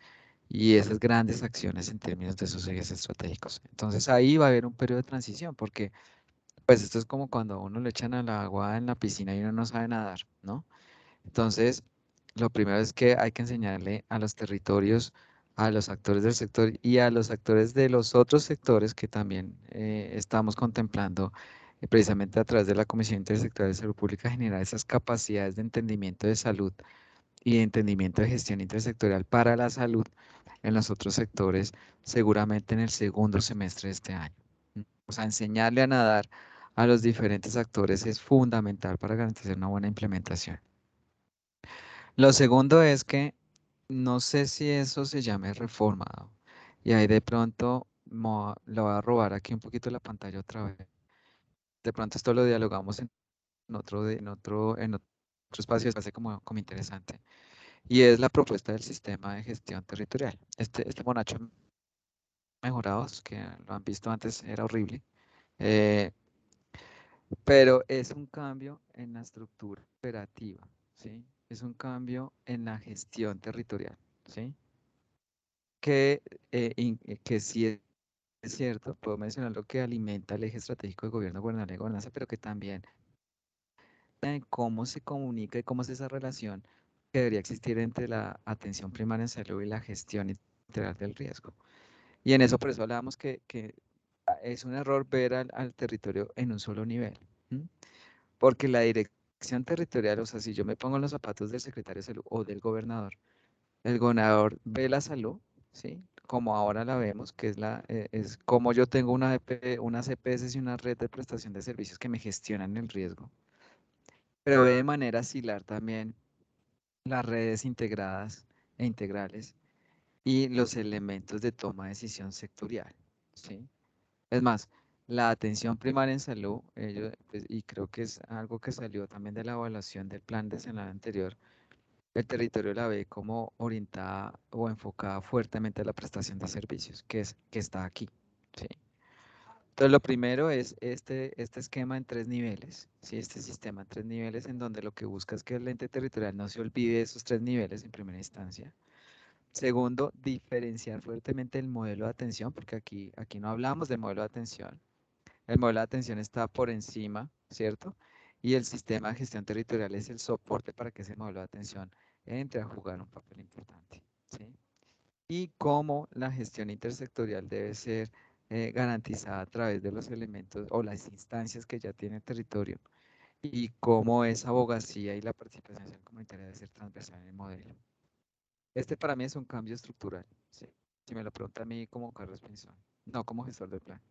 y esas grandes acciones en términos de esos ejes estratégicos. Entonces ahí va a haber un periodo de transición, porque pues esto es como cuando a uno le echan al agua en la piscina y uno no sabe nadar, ¿no? Entonces, lo primero es que hay que enseñarle a los territorios, a los actores del sector y a los actores de los otros sectores que también estamos contemplando precisamente a través de la Comisión Intersectorial de Salud Pública, generar esas capacidades de entendimiento de salud y de entendimiento de gestión intersectorial para la salud en los otros sectores, seguramente en el segundo semestre de este año. O sea, enseñarle a nadar a los diferentes actores es fundamental para garantizar una buena implementación. Lo segundo es que no sé si eso se llame reforma, ¿no? Y ahí de pronto lo voy a robar aquí un poquito la pantalla otra vez. De pronto esto lo dialogamos en otro espacio, se hace como interesante. Y es la propuesta del sistema de gestión territorial. Este monacho mejorados, que lo han visto antes, era horrible. eh, pero es un cambio en la estructura operativa, ¿sí? Es un cambio en la gestión territorial, ¿sí? Que sí es cierto, puedo mencionar lo que alimenta el eje estratégico de gobierno, gobernanza y gobernanza, pero que también en cómo se comunica y cómo es esa relación que debería existir entre la atención primaria en salud y la gestión integral del riesgo. Y en eso, por eso hablábamos que es un error ver al territorio en un solo nivel, ¿m? Porque la dirección territorial, o sea, si yo me pongo en los zapatos del secretario de salud o del gobernador, el gobernador ve la salud, ¿sí? Como ahora la vemos, que es como yo tengo unas EPS y una red de prestación de servicios que me gestionan el riesgo, pero ve de manera similar también las redes integradas e integrales y los elementos de toma de decisión sectorial, ¿sí? Es más, la atención primaria en salud, pues, y creo que es algo que salió también de la evaluación del plan decenal anterior, el territorio la ve como orientada o enfocada fuertemente a la prestación de servicios, que está aquí, ¿sí? Entonces, lo primero es este esquema en tres niveles, ¿sí? Este sistema en tres niveles en donde lo que busca es que el ente territorial no se olvide de esos tres niveles en primera instancia. Segundo, diferenciar fuertemente el modelo de atención, porque aquí no hablamos del modelo de atención. El modelo de atención está por encima, ¿cierto? Y el sistema de gestión territorial es el soporte para que ese modelo de atención entre a jugar un papel importante, ¿sí? Y cómo la gestión intersectorial debe ser garantizada a través de los elementos o las instancias que ya tiene el territorio y cómo esa abogacía y la participación social comunitaria debe ser transversal en el modelo. Este para mí es un cambio estructural, ¿sí? Si me lo pregunta a mí como Carlos Pinzón, no como gestor del plan.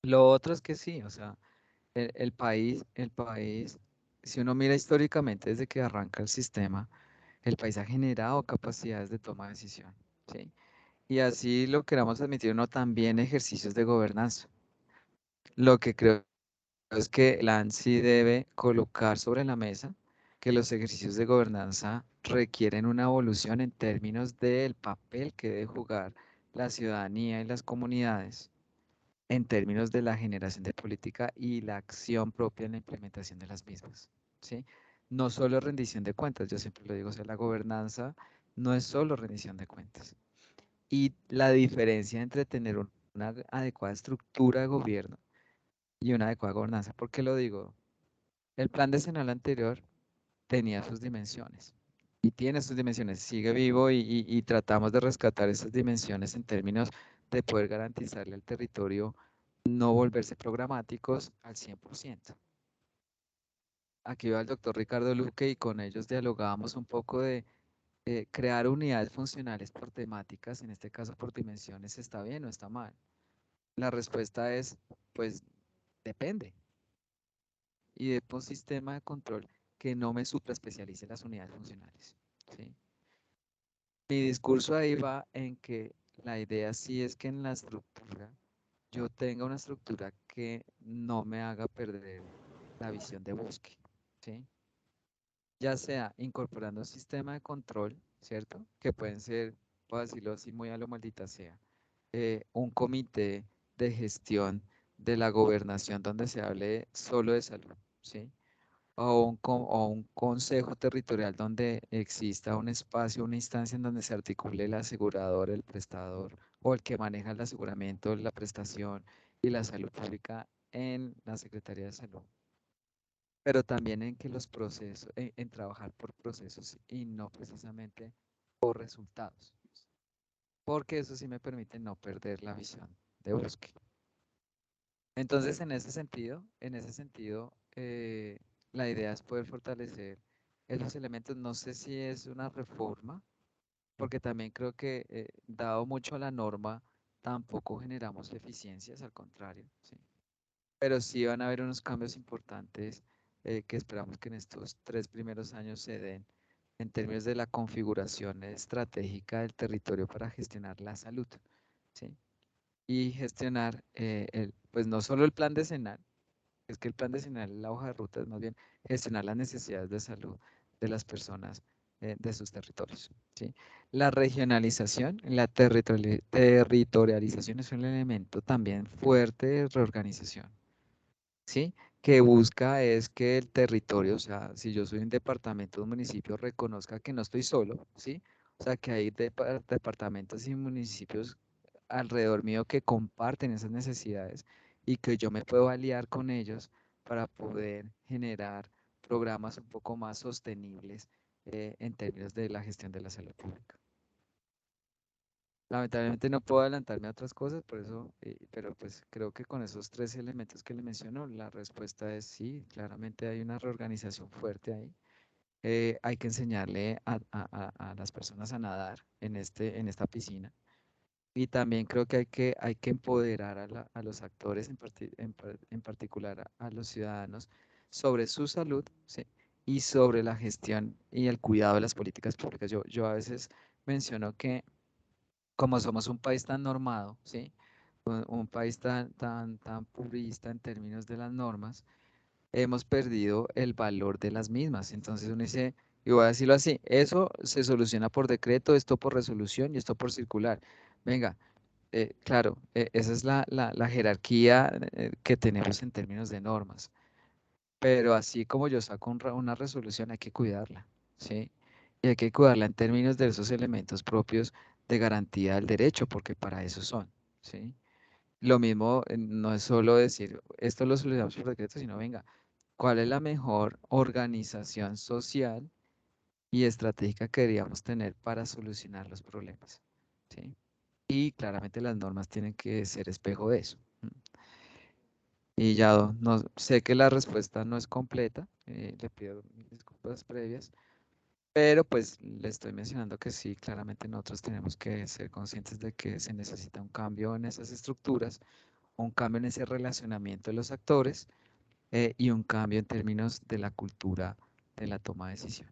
Lo otro es que sí, o sea, el país, si uno mira históricamente desde que arranca el sistema, el país ha generado capacidades de toma de decisión, ¿sí? Y así lo queramos admitir, uno también ejercicios de gobernanza. Lo que creo es que el ANSI debe colocar sobre la mesa que los ejercicios de gobernanza requieren una evolución en términos del papel que debe jugar la ciudadanía y las comunidades, en términos de la generación de política y la acción propia en la implementación de las mismas, ¿sí? No solo rendición de cuentas, yo siempre lo digo, o sea, la gobernanza no es solo rendición de cuentas. Y la diferencia entre tener una adecuada estructura de gobierno y una adecuada gobernanza, ¿por qué lo digo? El plan decenal anterior tenía sus dimensiones y tiene sus dimensiones, sigue vivo y tratamos de rescatar esas dimensiones en términos de poder garantizarle al territorio no volverse programáticos al 100%. Aquí va el doctor Ricardo Luque y con ellos dialogábamos un poco de crear unidades funcionales por temáticas, en este caso por dimensiones, ¿está bien o está mal? La respuesta es, pues, depende. Y de un sistema de control que no me supraespecialice en las unidades funcionales, ¿sí? Mi discurso ahí va en que la idea sí es que en la estructura yo tenga una estructura que no me haga perder la visión de bosque, ¿sí? Ya sea incorporando un sistema de control, ¿cierto? Que pueden ser, puedo decirlo así, muy a lo maldita sea, un comité de gestión de la gobernación donde se hable solo de salud, ¿sí? O un consejo territorial donde exista un espacio, una instancia en donde se articule el asegurador, el prestador o el que maneja el aseguramiento, la prestación y la salud pública en la Secretaría de Salud. Pero también en que los procesos, en trabajar por procesos y no precisamente por resultados, porque eso sí me permite no perder la visión de bosque. Entonces, en ese sentido, la idea es poder fortalecer esos elementos. No sé si es una reforma, porque también creo que dado mucho a la norma, tampoco generamos eficiencias, al contrario, ¿sí? Pero sí van a haber unos cambios importantes que esperamos que en estos 3 primeros años se den en términos de la configuración estratégica del territorio para gestionar la salud, ¿sí? Y gestionar, pues no solo el plan decenal, es que el plan decenal, la hoja de ruta es más bien gestionar las necesidades de salud de las personas de sus territorios, ¿sí? La regionalización, la territorialización es un elemento también fuerte de reorganización, ¿sí? Que busca es que el territorio, o sea, si yo soy un departamento, un municipio, reconozca que no estoy solo, ¿sí? O sea, que hay departamentos y municipios alrededor mío que comparten esas necesidades y que yo me puedo aliar con ellos para poder generar programas un poco más sostenibles en términos de la gestión de la salud pública. Lamentablemente no puedo adelantarme a otras cosas, por eso, pero pues creo que con esos 3 elementos que le menciono, la respuesta es sí, claramente hay una reorganización fuerte ahí. Hay que enseñarle a las personas a nadar en esta piscina. Y también creo que hay que empoderar a los actores, en particular a los ciudadanos, sobre su salud, ¿sí? Y sobre la gestión y el cuidado de las políticas públicas. Yo a veces menciono que como somos un país tan normado, ¿sí? Un país tan purista en términos de las normas, hemos perdido el valor de las mismas. Entonces uno dice, y voy a decirlo así, eso se soluciona por decreto, esto por resolución y esto por circular. Venga, claro, esa es la jerarquía que tenemos en términos de normas. Pero así como yo saco una resolución, hay que cuidarla, ¿sí? Y hay que cuidarla en términos de esos elementos propios de garantía del derecho, porque para eso son, ¿sí? Lo mismo no es solo decir, esto lo solucionamos por decreto, sino venga, ¿cuál es la mejor organización social y estratégica que deberíamos tener para solucionar los problemas? ¿Sí? Y claramente las normas tienen que ser espejo de eso. Y ya no, sé que la respuesta no es completa, le pido mil disculpas previas, pero pues le estoy mencionando que sí, claramente nosotros tenemos que ser conscientes de que se necesita un cambio en esas estructuras, un cambio en ese relacionamiento de los actores y un cambio en términos de la cultura de la toma de decisión.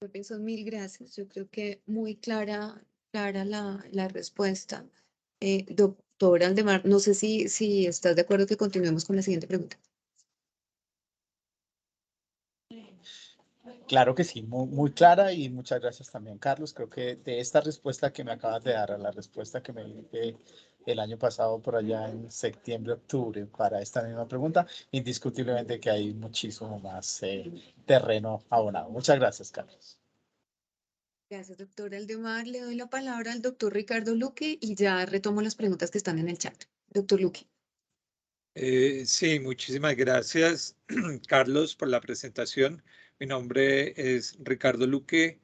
Robinson, mil gracias. Yo creo que muy clara la respuesta. Doctor Aldemar, no sé si estás de acuerdo que continuemos con la siguiente pregunta. Claro que sí, muy clara y muchas gracias también, Carlos. Creo que de esta respuesta que me acabas de dar a la respuesta que me di el año pasado por allá en septiembre, octubre, para esta misma pregunta, indiscutiblemente que hay muchísimo más terreno abonado. Muchas gracias, Carlos. Gracias, doctor Aldemar. Le doy la palabra al doctor Ricardo Luque y ya retomo las preguntas que están en el chat. Doctor Luque. Sí, muchísimas gracias, Carlos, por la presentación. Mi nombre es Ricardo Luque,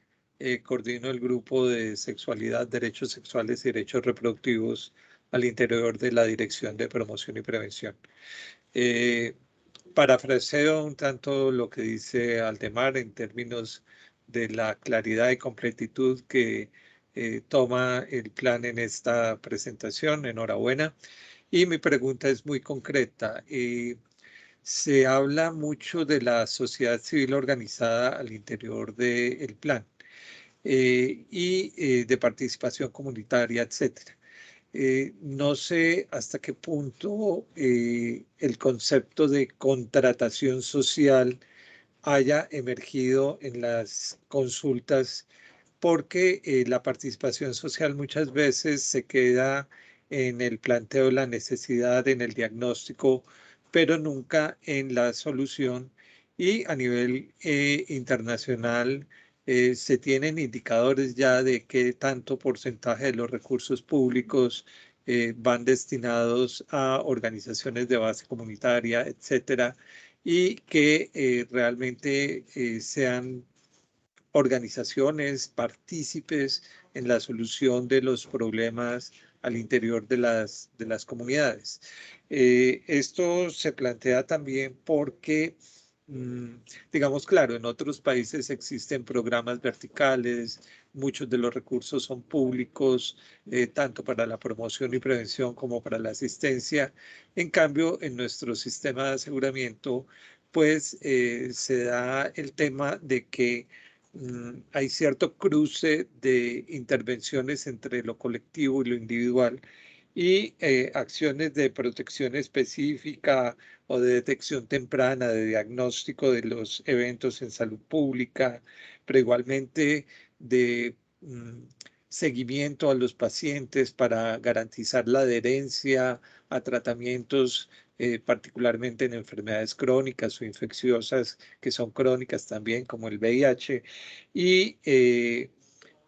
coordino el grupo de sexualidad, derechos sexuales y derechos reproductivos al interior de la Dirección de Promoción y Prevención. Parafraseo un tanto lo que dice Aldemar en términos de la claridad y completitud que toma el plan en esta presentación. Enhorabuena. Y mi pregunta es muy concreta. Se habla mucho de la sociedad civil organizada al interior del plan y de participación comunitaria, etcétera. No sé hasta qué punto el concepto de contratación social haya emergido en las consultas, porque la participación social muchas veces se queda en el planteo de la necesidad, en el diagnóstico, pero nunca en la solución. Y a nivel internacional se tienen indicadores ya de qué tanto porcentaje de los recursos públicos van destinados a organizaciones de base comunitaria, etcétera, y que realmente sean organizaciones partícipes en la solución de los problemas al interior de las comunidades. Esto se plantea también porque, digamos, claro, en otros países existen programas verticales, muchos de los recursos son públicos, tanto para la promoción y prevención como para la asistencia. En cambio, en nuestro sistema de aseguramiento, pues se da el tema de que hay cierto cruce de intervenciones entre lo colectivo y lo individual y acciones de protección específica o de detección temprana, de diagnóstico de los eventos en salud pública, pero igualmente de seguimiento a los pacientes para garantizar la adherencia a tratamientos, particularmente en enfermedades crónicas o infecciosas que son crónicas también, como el VIH. Y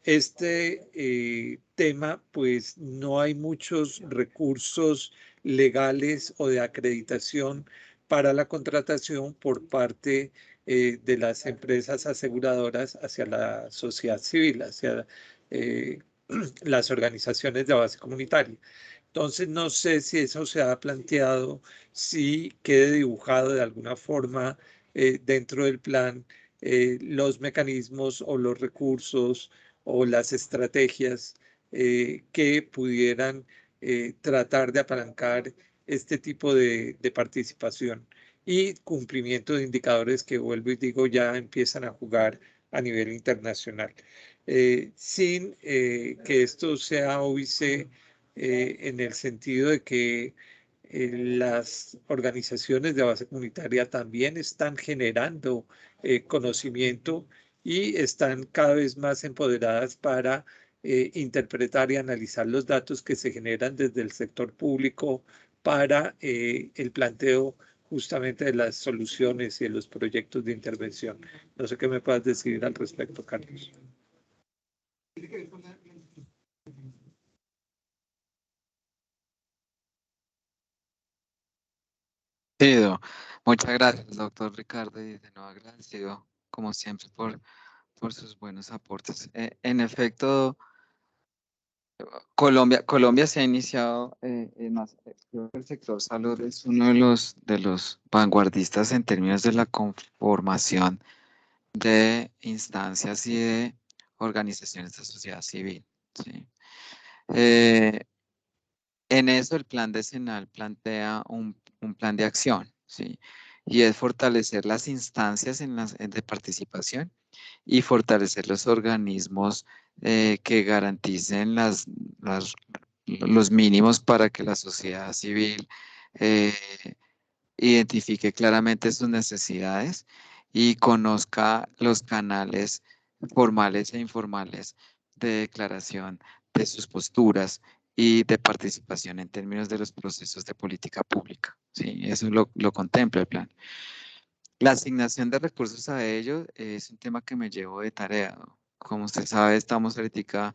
este tema, pues no hay muchos recursos legales o de acreditación para la contratación por parte de las empresas aseguradoras hacia la sociedad civil, hacia eh, las organizaciones de base comunitaria. Entonces, no sé si eso se ha planteado, si quede dibujado de alguna forma dentro del plan los mecanismos o los recursos o las estrategias que pudieran tratar de apalancar este tipo de participación y cumplimiento de indicadores que, vuelvo y digo, ya empiezan a jugar a nivel internacional. Sin que esto sea óbice en el sentido de que las organizaciones de base comunitaria también están generando conocimiento y están cada vez más empoderadas para interpretar y analizar los datos que se generan desde el sector público para el planteo justamente de las soluciones y de los proyectos de intervención. No sé qué me puedas decir al respecto, Carlos. Sí, muchas gracias, doctor Ricardo, y de nuevo agradecido, como siempre, por sus buenos aportes. En efecto, Colombia se ha iniciado, creo que el sector salud es uno de los vanguardistas en términos de la conformación de instancias y de organizaciones de sociedad civil. ¿Sí? Eh, en eso el plan decenal plantea un plan de acción, ¿sí? Y es fortalecer las instancias de participación y fortalecer los organismos que garanticen los mínimos para que la sociedad civil eh, identifique claramente sus necesidades y conozca los canales formales e informales de declaración de sus posturas y de participación en términos de los procesos de política pública. Sí, eso lo contempla el plan. La asignación de recursos a ellos es un tema que me llevo de tarea. Como usted sabe, estamos ahorita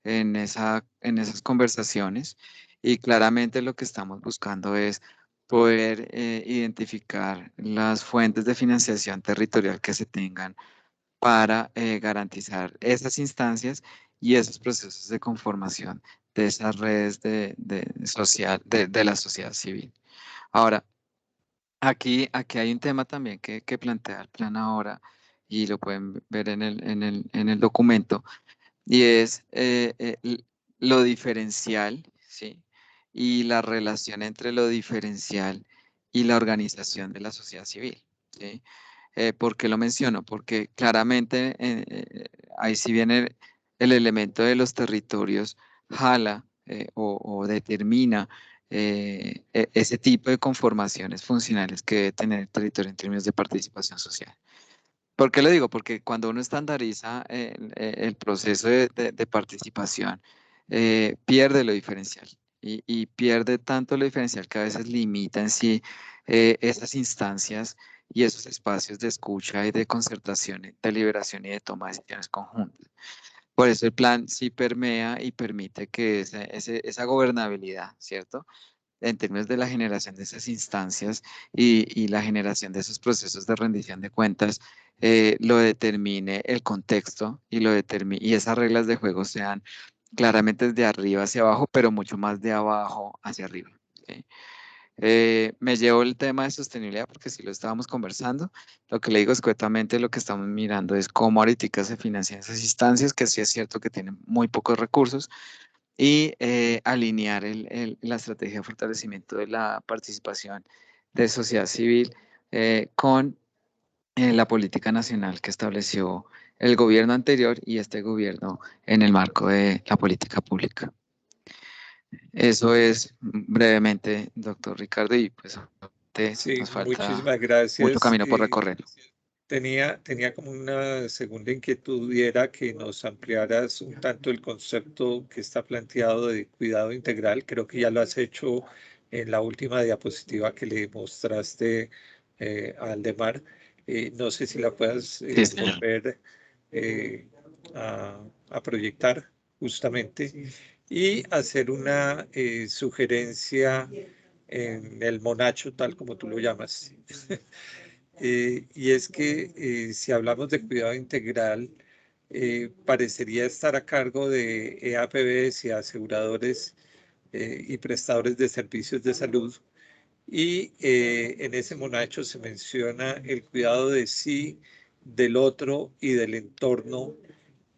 en esas conversaciones y claramente lo que estamos buscando es poder identificar las fuentes de financiación territorial que se tengan para garantizar esas instancias y esos procesos de conformación de esas redes de la sociedad civil. Ahora, aquí hay un tema también que plantea el plan ahora y lo pueden ver en el documento y es lo diferencial, ¿sí? Y la relación entre lo diferencial y la organización de la sociedad civil, ¿sí? ¿Por qué lo menciono? Porque claramente ahí sí viene el elemento de los territorios, jala o determina ese tipo de conformaciones funcionales que debe tener el territorio en términos de participación social. ¿Por qué lo digo? Porque cuando uno estandariza el proceso de participación, pierde lo diferencial y pierde tanto lo diferencial que a veces limita en sí esas instancias y esos espacios de escucha y de concertación, de liberación y de toma de decisiones conjuntas. Por eso el plan sí permea y permite que esa gobernabilidad, ¿cierto? En términos de la generación de esas instancias y la generación de esos procesos de rendición de cuentas, lo determine el contexto y esas reglas de juego sean claramente desde arriba hacia abajo, pero mucho más de abajo hacia arriba. ¿Sí? Me llevo el tema de sostenibilidad porque si lo estábamos conversando, lo que le digo escuetamente, lo que estamos mirando es cómo ahorita se financian esas instancias, que sí es cierto que tienen muy pocos recursos, y alinear la estrategia de fortalecimiento de la participación de sociedad civil con la política nacional que estableció el gobierno anterior y este gobierno en el marco de la política pública. Eso es brevemente, doctor Ricardo, y pues Sí, nos falta muchísimas mucho gracias. camino por recorrer. Tenía como una segunda inquietud y era que nos ampliaras un tanto el concepto que está planteado de cuidado integral. Creo que ya lo has hecho en la última diapositiva que le mostraste a Aldemar. No sé si la puedas Sí, señor. volver eh, a proyectar justamente y hacer una sugerencia en el monacho, tal como tú lo llamas. Y es que si hablamos de cuidado integral, parecería estar a cargo de EAPBs y aseguradores y prestadores de servicios de salud. Y en ese monacho se menciona el cuidado de sí, del otro y del entorno.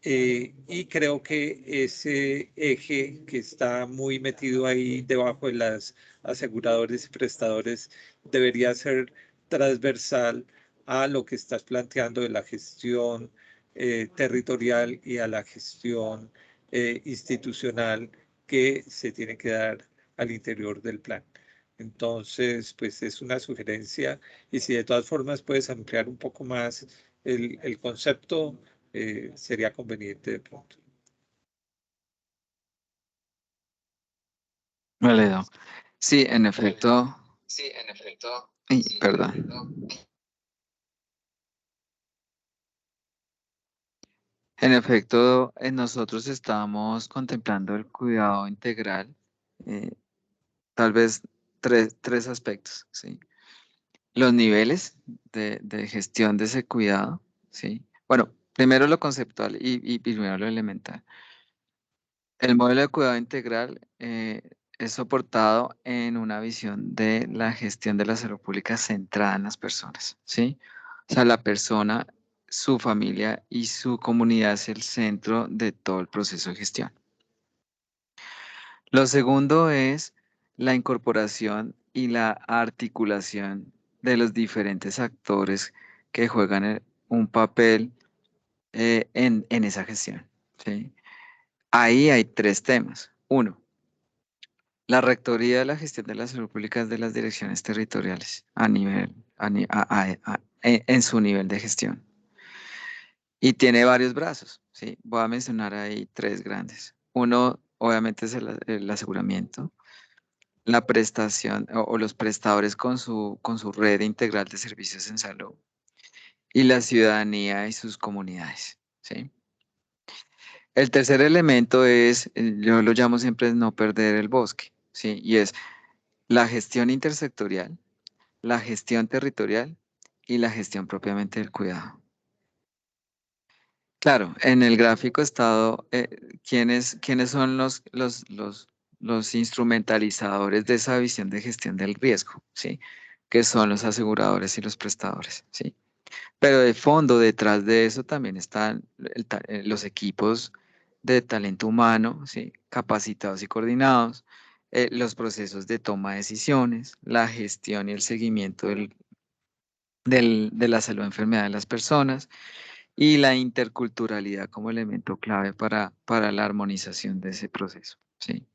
Y creo que ese eje que está muy metido ahí debajo de las aseguradores y prestadores debería ser transversal a lo que estás planteando de la gestión territorial y a la gestión institucional que se tiene que dar al interior del plan. Entonces, pues es una sugerencia y si de todas formas puedes ampliar un poco más el concepto, sería conveniente de pronto. Vale, sí, en efecto, Sí, en efecto. Ay, perdón. En efecto, nosotros estamos contemplando el cuidado integral, eh, tal vez tres aspectos, ¿sí? Los niveles de gestión de ese cuidado, ¿sí? Bueno, primero lo conceptual y primero lo elemental. El modelo de cuidado integral es soportado en una visión de la gestión de la salud pública centrada en las personas, ¿sí? O sea, la persona, su familia y su comunidad es el centro de todo el proceso de gestión. Lo segundo es la incorporación y la articulación de los diferentes actores que juegan un papel en esa gestión, ¿sí? Ahí hay tres temas. Uno, la rectoría de la gestión de la salud pública es de las direcciones territoriales a nivel, en su nivel de gestión. Y tiene varios brazos, ¿sí? Voy a mencionar ahí tres grandes. Uno, obviamente, es el aseguramiento, la prestación o los prestadores con su red integral de servicios en salud y la ciudadanía y sus comunidades, ¿sí? El tercer elemento es, yo lo llamo siempre no perder el bosque, ¿sí? Y es la gestión intersectorial, la gestión territorial y la gestión propiamente del cuidado. Claro, en el gráfico estado, ¿quiénes son los instrumentalizadores de esa visión de gestión del riesgo? ¿Sí? Que son los aseguradores y los prestadores, ¿sí? Pero de fondo, detrás de eso también están los equipos de talento humano, ¿sí? Capacitados y coordinados, los procesos de toma de decisiones, la gestión y el seguimiento de la salud y enfermedad de las personas y la interculturalidad como elemento clave para la armonización de ese proceso, ¿sí?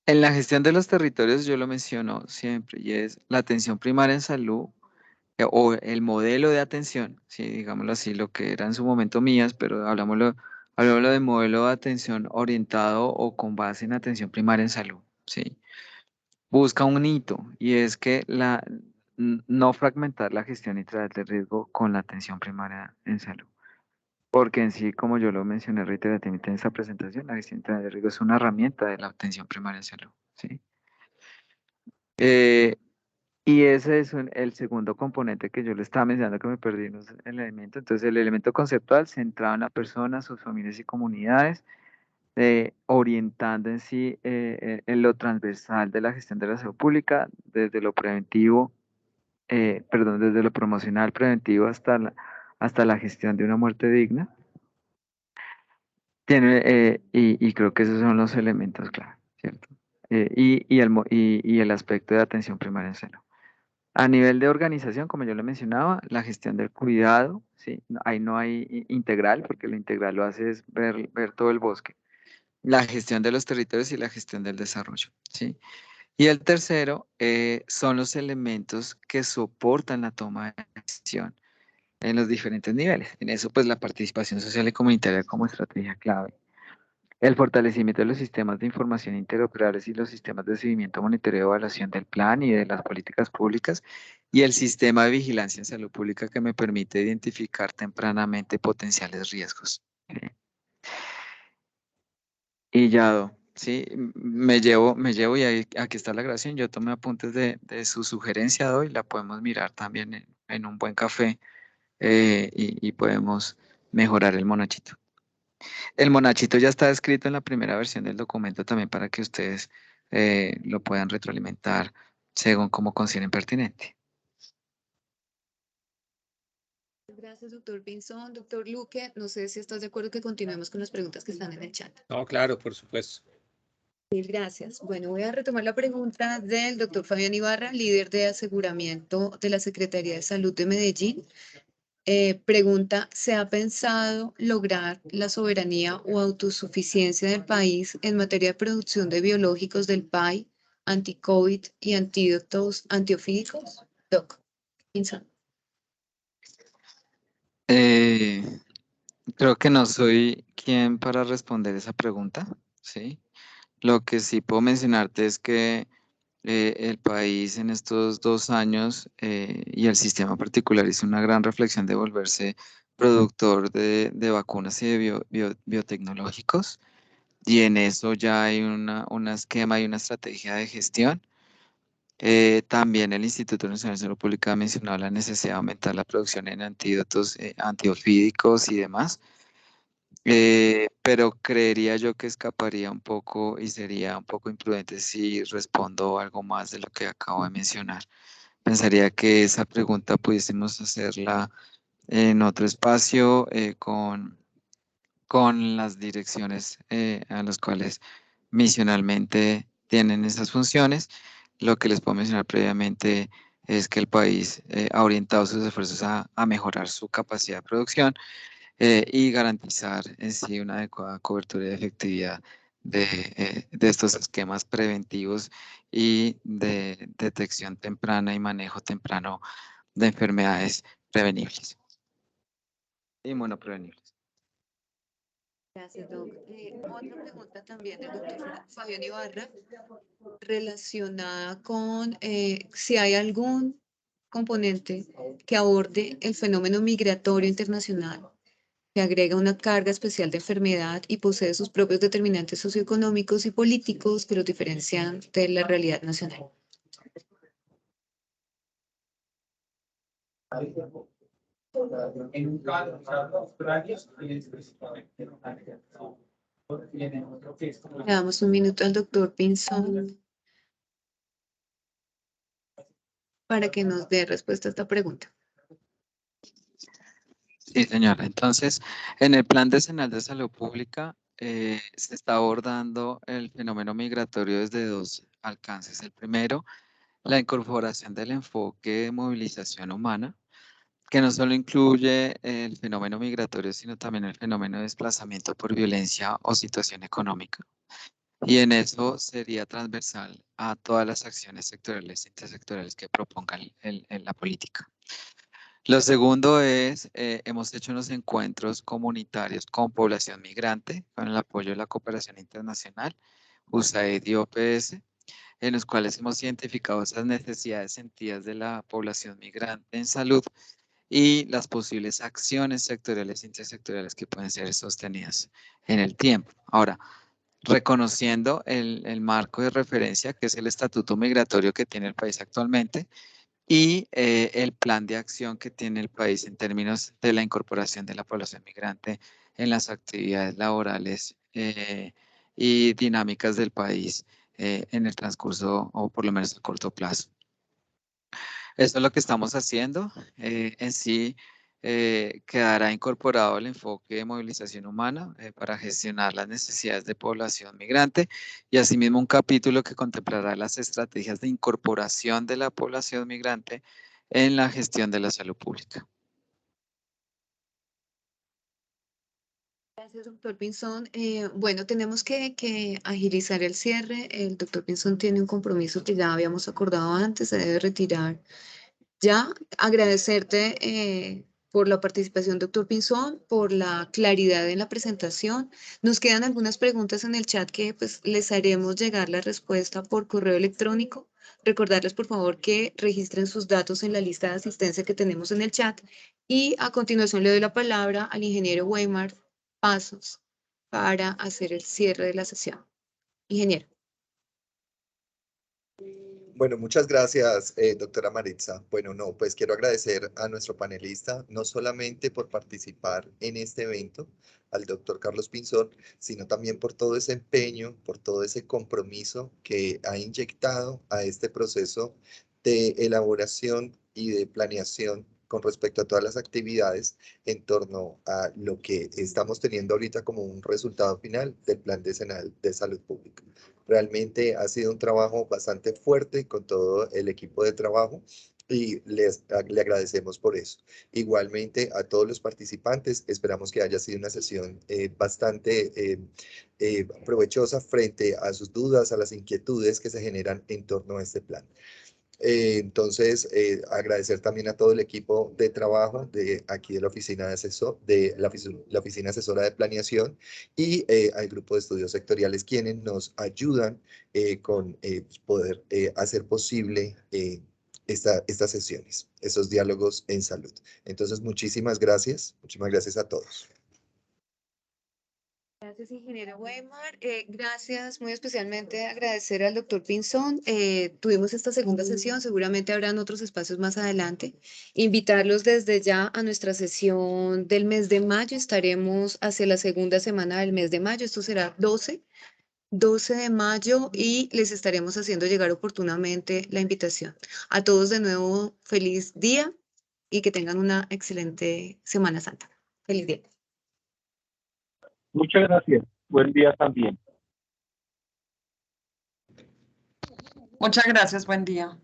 En la gestión de los territorios yo lo menciono siempre y es la atención primaria en salud o el modelo de atención, ¿sí? Digámoslo así, lo que era en su momento mías, pero hablámoslo de modelo de atención orientado o con base en atención primaria en salud, ¿sí? Busca un hito y es que no fragmentar la gestión integral de riesgo con la atención primaria en salud. Porque en sí, como yo lo mencioné reiterativamente en esta presentación, la gestión integral de riesgo es una herramienta de la atención primaria en salud, ¿sí? Eh, y ese es el segundo componente que yo le estaba mencionando que me perdí en el elemento. Entonces, el elemento conceptual centrado en la persona, sus familias y comunidades, orientando en sí en lo transversal de la gestión de la salud pública, desde lo preventivo, desde lo promocional preventivo hasta la gestión de una muerte digna. Y creo que esos son los elementos clave, ¿cierto? Y el aspecto de atención primaria en salud. A nivel de organización, como yo lo mencionaba, la gestión del cuidado, ¿sí? Ahí no hay integral, porque lo integral lo hace es ver todo el bosque. La gestión de los territorios y la gestión del desarrollo, ¿sí? Y el tercero son los elementos que soportan la toma de decisión en los diferentes niveles. En eso, pues, la participación social y comunitaria como estrategia clave. El fortalecimiento de los sistemas de información interoperables y los sistemas de seguimiento, monitoreo y evaluación del plan y de las políticas públicas y el sistema de vigilancia en salud pública que me permite identificar tempranamente potenciales riesgos. Y ya, sí, me llevo y aquí está la grabación. Yo tomé apuntes de su sugerencia hoy, la podemos mirar también en un buen café y podemos mejorar el monachito. El monachito ya está escrito en la primera versión del documento también para que ustedes lo puedan retroalimentar según como consideren pertinente. Gracias, doctor Pinzón. Doctor Luque, no sé si estás de acuerdo que continuemos con las preguntas que están en el chat. No, claro, por supuesto. Mil gracias. Bueno, voy a retomar la pregunta del doctor Fabián Ibarra, líder de aseguramiento de la Secretaría de Salud de Medellín. Pregunta, ¿se ha pensado lograr la soberanía o autosuficiencia del país en materia de producción de biológicos del PAI, anti-COVID y antídotos antiofídicos? Doc, Pinzón. Creo que no soy quien para responder esa pregunta, ¿sí? Lo que sí puedo mencionarte es que el país en estos 2 años y el sistema particular hizo una gran reflexión de volverse productor de vacunas y de biotecnológicos. Y en eso ya hay un esquema y una estrategia de gestión. También el Instituto Nacional de Salud Pública ha mencionado la necesidad de aumentar la producción en antídotos antiofídicos y demás. Pero creería yo que escaparía un poco y sería un poco imprudente si respondo algo más de lo que acabo de mencionar. Pensaría que esa pregunta pudiésemos hacerla en otro espacio con las direcciones a las cuales misionalmente tienen esas funciones. Lo que les puedo mencionar previamente es que el país ha orientado sus esfuerzos a mejorar su capacidad de producción y garantizar en sí una adecuada cobertura y efectividad de estos esquemas preventivos y de detección temprana y manejo temprano de enfermedades prevenibles y monoprevenibles. Gracias, Doc. Otra pregunta también del doctor Fabián Ibarra, relacionada con si hay algún componente que aborde el fenómeno migratorio internacional, que agrega una carga especial de enfermedad y posee sus propios determinantes socioeconómicos y políticos que los diferencian de la realidad nacional. Le damos un minuto al doctor Pinzón para que nos dé respuesta a esta pregunta. Sí, señora. Entonces, en el Plan Decenal de Salud Pública se está abordando el fenómeno migratorio desde 2 alcances. El primero, la incorporación del enfoque de movilización humana, que no solo incluye el fenómeno migratorio, sino también el fenómeno de desplazamiento por violencia o situación económica. Y en eso sería transversal a todas las acciones sectoriales e intersectoriales que proponga la política. Lo segundo es, hemos hecho unos encuentros comunitarios con población migrante, con el apoyo de la cooperación internacional, USAID y OPS, en los cuales hemos identificado esas necesidades sentidas de la población migrante en salud y las posibles acciones sectoriales e intersectoriales que pueden ser sostenidas en el tiempo. Ahora, reconociendo el marco de referencia, que es el estatuto migratorio que tiene el país actualmente, y el plan de acción que tiene el país en términos de la incorporación de la población migrante en las actividades laborales y dinámicas del país en el transcurso o por lo menos a corto plazo. Esto es lo que estamos haciendo. En sí quedará incorporado el enfoque de movilización humana para gestionar las necesidades de población migrante y asimismo un capítulo que contemplará las estrategias de incorporación de la población migrante en la gestión de la salud pública. Gracias, doctor Pinzón. Bueno, tenemos que agilizar el cierre. El doctor Pinzón tiene un compromiso que ya habíamos acordado antes, se debe retirar. Ya, agradecerte por la participación, doctor Pinzón, por la claridad en la presentación. Nos quedan algunas preguntas en el chat que pues, les haremos llegar la respuesta por correo electrónico. Recordarles, por favor, que registren sus datos en la lista de asistencia que tenemos en el chat. Y a continuación le doy la palabra al ingeniero Weimar Pasos para hacer el cierre de la sesión. Ingeniero. Bueno, muchas gracias, doctora Maritza. Bueno, no, pues quiero agradecer a nuestro panelista, no solamente por participar en este evento, al doctor Carlos Pinzón, sino también por todo ese empeño, por todo ese compromiso que ha inyectado a este proceso de elaboración y de planeación con respecto a todas las actividades en torno a lo que estamos teniendo ahorita como un resultado final del Plan Decenal de Salud Pública. Realmente ha sido un trabajo bastante fuerte con todo el equipo de trabajo y le agradecemos por eso. Igualmente a todos los participantes, esperamos que haya sido una sesión bastante provechosa frente a sus dudas, a las inquietudes que se generan en torno a este plan. Entonces, agradecer también a todo el equipo de trabajo de aquí de la oficina de la oficina asesora de planeación y al grupo de estudios sectoriales quienes nos ayudan con poder hacer posible estas sesiones, esos diálogos en salud. Entonces, muchísimas gracias a todos. Gracias, ingeniero Weimar. Gracias, muy especialmente agradecer al doctor Pinzón. Tuvimos esta segunda sesión, seguramente habrán otros espacios más adelante. Invitarlos desde ya a nuestra sesión del mes de mayo. Estaremos hacia la segunda semana del mes de mayo. Esto será 12 de mayo y les estaremos haciendo llegar oportunamente la invitación. A todos de nuevo, feliz día y que tengan una excelente Semana Santa. Feliz día. Muchas gracias. Buen día también. Muchas gracias, buen día.